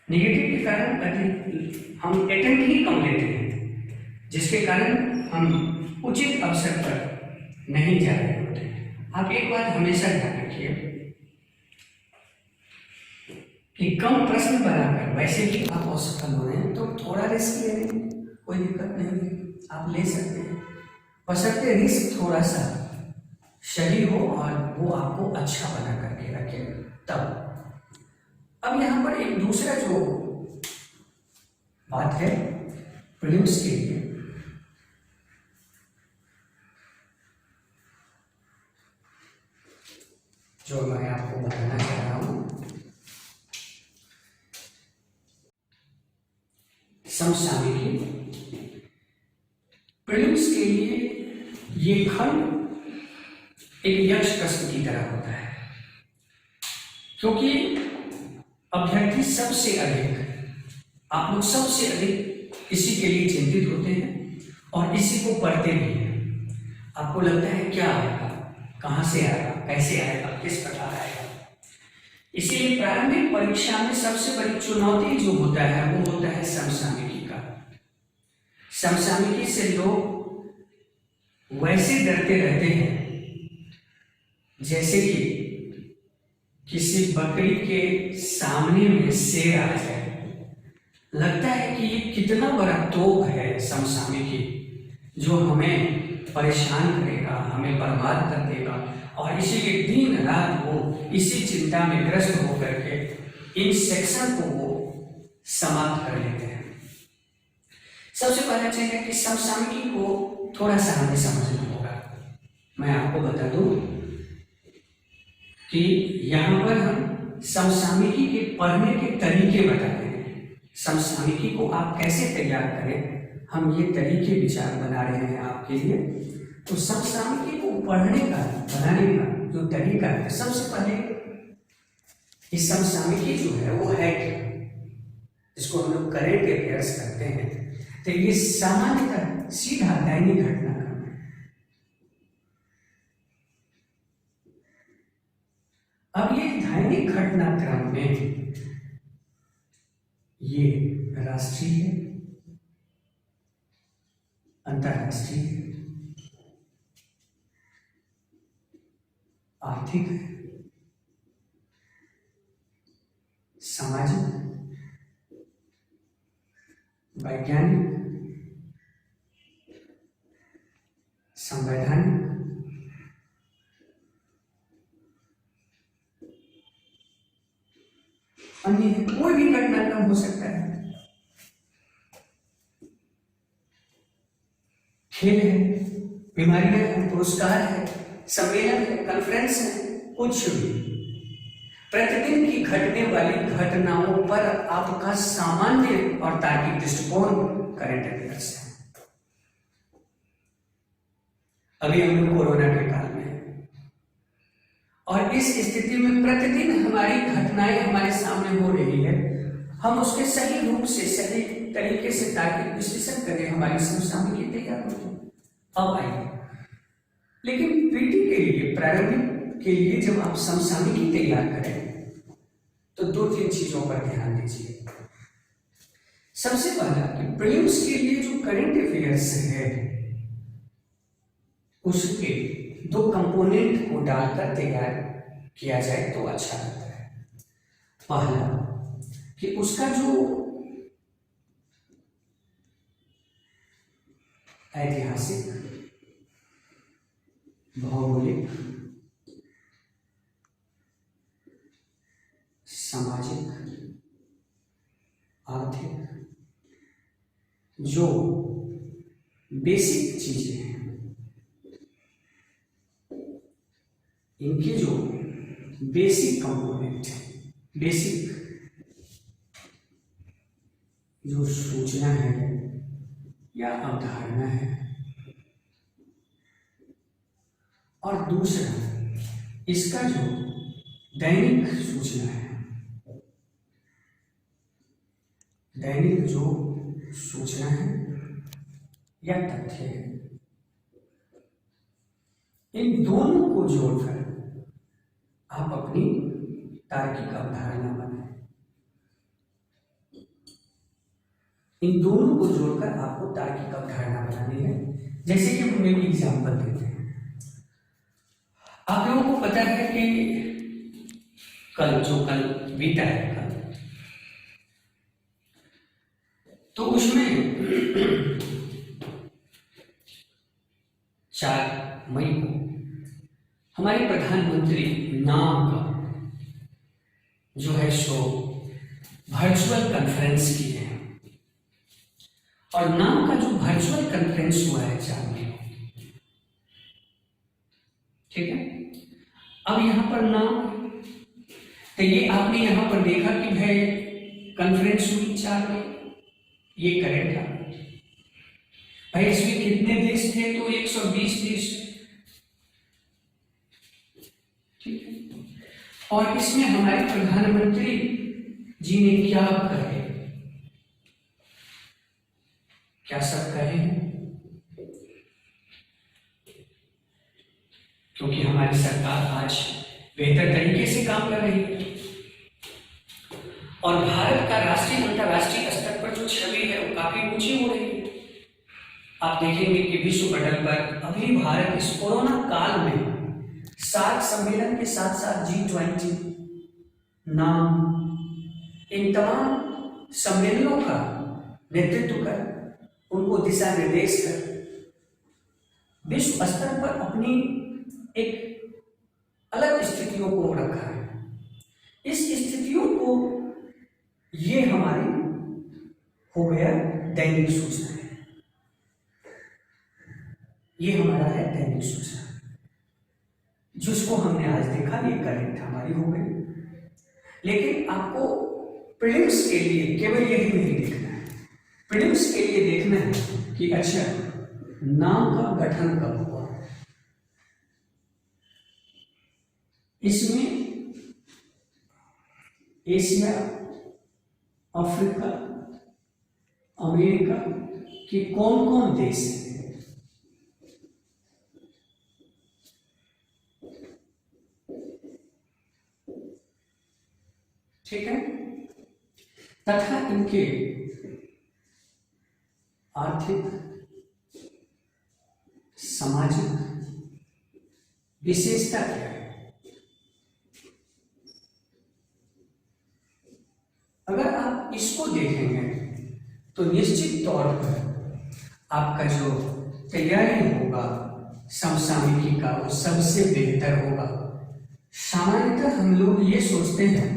नेगेटिव के कारण अधिक हम अटेम्प्ट ही कम लेते हैं, जिसके कारण हम उचित अवसर पर नहीं जा रहे होते हैं। आप एक बात हमेशा ध्यान रखिए कि कम प्रश्न बनाकर, वैसे भी आप असफल हो रहे हैं तो थोड़ा रिस्क ले लें, कोई दिक्कत नहीं है, आप ले सकते हैं, बशर्ते रिस्क थोड़ा सा सही हो और वो आपको अच्छा बना करके रखे तब। अब यहाँ पर एक दूसरा जो बात है प्रीलिम्स के लिए, जो मैं आपको बताना चाह रहा हूं, समसामयिकी। प्रीलिम्स के लिए ये खंड एक यक्ष प्रश्न की तरह होता है, क्योंकि अभ्यर्थी सबसे अधिक, आप लोग सबसे अधिक इसी के लिए चिंतित होते हैं और इसी को पढ़ते भी हैं। आपको लगता है क्या आएगा, कहाँ से आएगा, कैसे आएगा, किस प्रकार आएगा। इसीलिए प्रारंभिक परीक्षा में सबसे बड़ी चुनौती जो होता है वो होता है समसामयिकी का। समसामयिकी से लोग वैसे डरते रहते हैं जैसे कि किसी बकरी के सामने में शेर आ जाए। लगता है कि ये कितना बड़ा तोप है समसामयिकी, जो हमें परेशान करेगा, हमें बर्बाद कर देगा, और इसीलिए दिन रात वो इसी चिंता में ग्रस्त होकर के इन सेक्शन को वो समाप्त कर लेते हैं। सबसे पहले चाहिए कि समसामयिकी को थोड़ा सा हमें समझना होगा। मैं आपको बता दूं कि यहाँ पर हम समसामयिकी के पढ़ने के तरीके बताते हैं। समसामयिकी को आप कैसे तैयार करें, हम ये तरीके विचार बना रहे हैं आपके लिए। तो समसामयिकी को पढ़ने का, बनाने का जो तरीका है, सबसे पहले इस समसामयिकी जो है वो है क्या, जिसको हम लोग करेंट अफेयर्स करते हैं, तो ये सामान्यतः सीधा दैनिक घटनाक्रम है। अब ये दैनिक घटनाक्रम में ये राष्ट्रीय, अंतर्राष्ट्रीय, आर्थिक, सामाजिक, वैज्ञानिक, संवैधानिक, अन्य कोई भी घटनाक्रम हो सकता है, खेल है, बीमारियां है, पुरस्कार है, सम्मेलन है, कॉन्फ्रेंस है, कुछ भी प्रतिदिन की घटने वाली घटनाओं पर आपका सामान्य और तार्किक दृष्टिकोण करंट अफेयर्स है। अभी हम लोग कोरोना के काल में हैं और इस स्थिति में प्रतिदिन हमारी घटनाएं हमारे सामने हो रही है, हम उसके सही रूप से, सही तरीके से तार्किक विश्लेषण करें, हमारी समसामयिकी तैयार होती है। अब आइए, लेकिन पीटी के लिए, प्रारंभिक के लिए जब आप समसामयिकी तैयार करें तो 2-3 चीजों पर ध्यान दीजिए। सबसे पहला कि प्रीलिम्स के लिए जो करंट अफेयर्स है उसके 2 कंपोनेंट को डालकर तैयार किया जाए तो अच्छा लगता है। पहला कि उसका जो ऐतिहासिक, भौगोलिक, सामाजिक, आर्थिक जो बेसिक चीजें हैं, इनके जो बेसिक कंपोनेंट है, बेसिक जो सूचना है या अवधारणा है, और दूसरा इसका जो दैनिक सूचना है, दैनिक जो सूचना है या तथ्य है, इन दोनों को जोड़कर आप अपनी तार्किक अवधारणा बनाएं। इन दोनों को जोड़कर आपको तार्किक अवधारणा बनानी है। जैसे कि हम एक एग्जाम्पल देते हैं। आप लोगों को पता है कि कल बीता है, कल तो उसमें 4 मई को हमारे प्रधानमंत्री नाम का जो है सो वर्चुअल कॉन्फ्रेंस किए हैं, और नाम का जो वर्चुअल कॉन्फ्रेंस हुआ है 4 मई को, ठीक है। अब यहाँ पर नाम, तो ये आपने यहाँ पर देखा कि भाई कॉन्फ्रेंस हुई 4 मई, ये करेक्ट है भाई। इसमें कितने देश थे? तो 120 देश, ठीक है। और इसमें हमारे प्रधानमंत्री जी ने क्या कहे, क्या सब कहे हैं? क्योंकि हमारी सरकार आज बेहतर तरीके से काम कर रही है, और भारत का राष्ट्रीय अंतर्राष्ट्रीय स्तर पर जो छवि है वो काफी ऊंची हो रही है। आप देखेंगे कि विश्व पटल पर अभी भारत इस कोरोना काल में सार्क सम्मेलन के साथ साथ G20 नाम, इन तमाम सम्मेलनों का नेतृत्व कर, उनको दिशा निर्देश कर विश्व स्तर पर अपनी एक अलग स्थितियों को रखा है। इस स्थितियों को ये हमारी हो गया दैनिक सूचना है, ये हमारा है दैनिक सूचना, जिसको हमने आज देखा, ये करेक्ट हमारी हो गई। लेकिन आपको प्रीलिम्स के लिए केवल यही नहीं देखना है, प्रीलिम्स के लिए देखना है कि अच्छा नाम का गठन कब हुआ। इसमें एशिया, अफ्रीका, अमेरिका के कौन कौन देश हैं, ठीक है, तथा इनके आर्थिक, सामाजिक विशेषता क्या है। अगर आप इसको देखेंगे तो निश्चित तौर पर आपका जो तैयारी होगा समसामयिकी का वो सबसे बेहतर होगा। सामान्यतः हम लोग ये सोचते हैं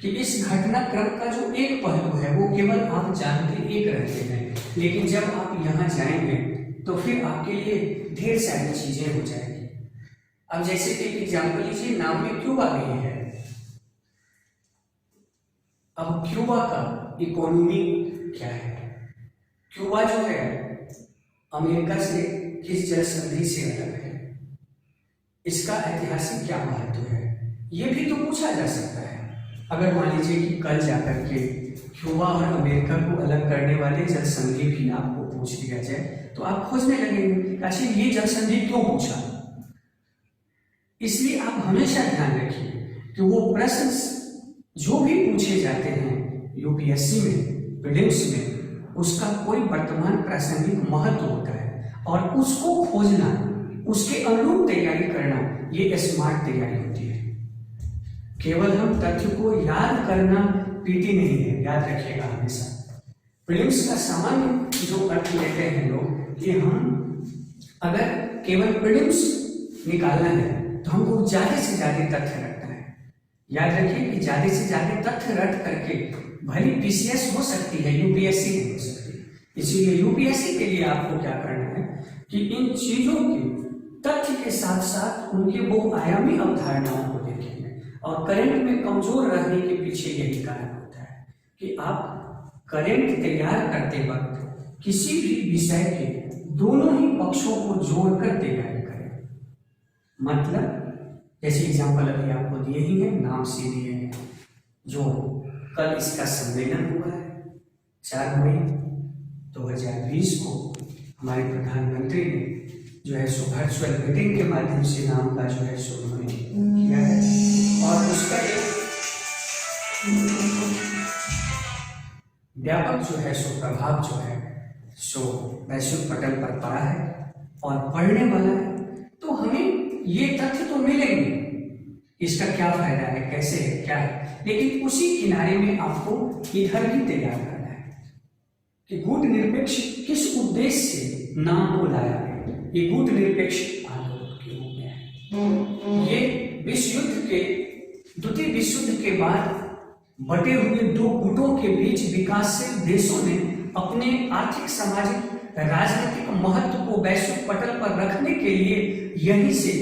कि इस घटनाक्रम का जो एक पहलू है वो केवल आप जानते एक रहते हैं, लेकिन जब आप यहाँ जाएंगे तो फिर आपके लिए ढेर सारी चीजें हो जाएगी। अब जैसे कि एग्जाम्पल लीजिए, नाम में क्यूबा भी है। अब क्यूबा का इकोनॉमी क्या है? क्यूबा जो है अमेरिका से किस जल संधि से अलग है? इसका ऐतिहासिक क्या महत्व है, ये भी तो पूछा जा सकता है। अगर मान लीजिए कि कल जाकर के क्यूबा और अमेरिका को अलग करने वाले जल संधि भी आपको पूछ दिया जाए तो आप खोजने लगेंगे, अच्छा ये जल संधि क्यों पूछा। इसलिए आप हमेशा ध्यान रखिए कि वो प्रश्न जो भी पूछे जाते हैं यूपीएससी में, प्रीलिम्स में, उसका कोई वर्तमान प्रासंगिक महत्व होता है, और उसको खोजना, उसके अनुरूप तैयारी करना, ये स्मार्ट तैयारी होती है। केवल हम तथ्य को याद करना पीटी नहीं है, याद रखिएगा हमेशा। प्रीलिम्स का सामान्य जो अर्थ लेते हैं लोग कि हम अगर केवल प्रीलिम्स निकालना है तो हमको ज्यादा से ज्यादा तथ्य रखना है। याद रखिए कि ज्यादा से ज्यादा तथ्य रट करके भली पीसीएस हो सकती है, यूपीएससी नहीं हो सकती। इसीलिए यूपीएससी के लिए आपको क्या करना है कि इन चीजों के तथ्य के साथ साथ उनके बहुआयामी अवधारणाओं को देखेंगे। और करंट में कमजोर रहने के पीछे यही कारण होता है कि आप करंट तैयार करते वक्त किसी भी विषय के दोनों ही पक्षों को जोड़कर तैयारी करें। मतलब जैसे एग्जाम्पल अभी आपको दिए ही हैं, नाम से दिए हैं, जो कल इसका सम्मेलन हुआ है 4 मई 2020 को हमारे प्रधानमंत्री ने जो है सो वर्चुअल मीटिंग के माध्यम से नाम का जो है सो उन्होंने किया है, और उसका एक व्यापक जो है सो प्रभाव जो है सो वैश्विक पटल पर पड़ा है और पढ़ने वाला है। तो हमें ये तथ्य तो मिलेंगे, इसका क्या फायदा है, कैसे है, क्या है, लेकिन उसी किनारे में आपको इधर भी तैयार करना है कि गुट निरपेक्ष किस उद्देश्य से नाम को लाया गया। ये गुट निरपेक्ष आंदोलन के रूप में है। ये द्वितीय विश्व युद्ध के बाद बटे हुए दो गुटों के बीच विकासशील देशों ने अपने आर्थिक, सामाजिक, राजनीतिक महत्व को वैश्विक पटल पर रखने के लिए यहीं से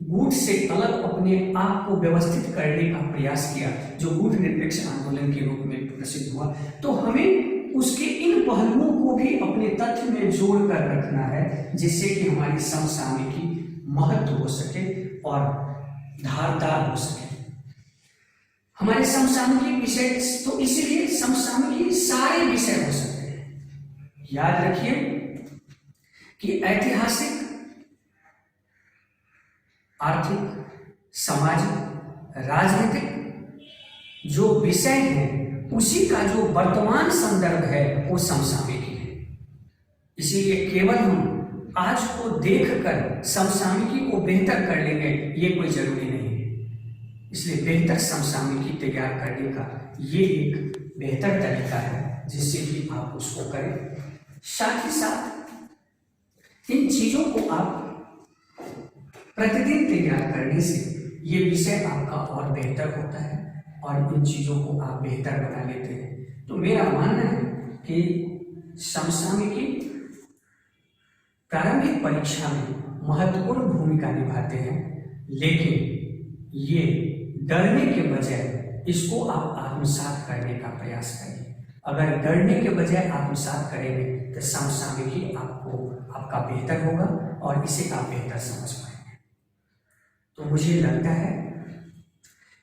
गुट से अलग अपने आप को व्यवस्थित करने का प्रयास किया, जो गुट निरपेक्ष आंदोलन के रूप में प्रसिद्ध हुआ। तो हमें उसके इन पहलुओं को भी अपने तथ्य में जोड़ कर रखना है, जिससे कि हमारी समसामयिकी महत्व हो सके और धारदार हो सके। हमारे समसामयिक विषय, तो इसीलिए समसामयिक सारे विषय हो सकते हैं। याद रखिए कि ऐतिहासिक, आर्थिक, सामाजिक, राजनीतिक जो विषय है उसी का जो वर्तमान संदर्भ है वो समसामयिकी है। इसीलिए केवल हम आज को देखकर समसामयिकी को बेहतर कर लेंगे ये कोई जरूरी नहीं है। इसलिए बेहतर समसामयिकी तैयार करने का ये एक बेहतर तरीका है जिससे कि आप उसको करें। साथ ही साथ इन चीजों को आप प्रतिदिन तैयार करने से ये विषय आपका और बेहतर होता है और इन चीजों को आप बेहतर बना लेते हैं। तो मेरा मानना है कि समसामयिकी प्रारंभिक परीक्षा में महत्वपूर्ण भूमिका निभाते हैं, लेकिन ये डरने के बजाय इसको आप आत्मसात करने का प्रयास करिए। अगर डरने के बजाय आत्मसात करेंगे तो समसामयिकी आपका बेहतर होगा और इसे आप बेहतर समझ पाएंगे। तो मुझे लगता है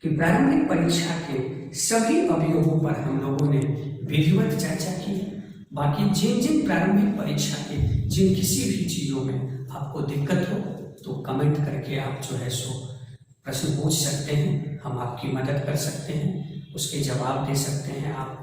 कि प्रारंभिक परीक्षा के सभी अवयवों पर हम लोगों ने विधिवत चर्चा की। बाकी जिन जिन प्रारंभिक परीक्षा के जिन किसी भी चीज़ों में आपको दिक्कत हो तो कमेंट करके आप जो है सो प्रश्न पूछ सकते हैं, हम आपकी मदद कर सकते हैं, उसके जवाब दे सकते हैं। आप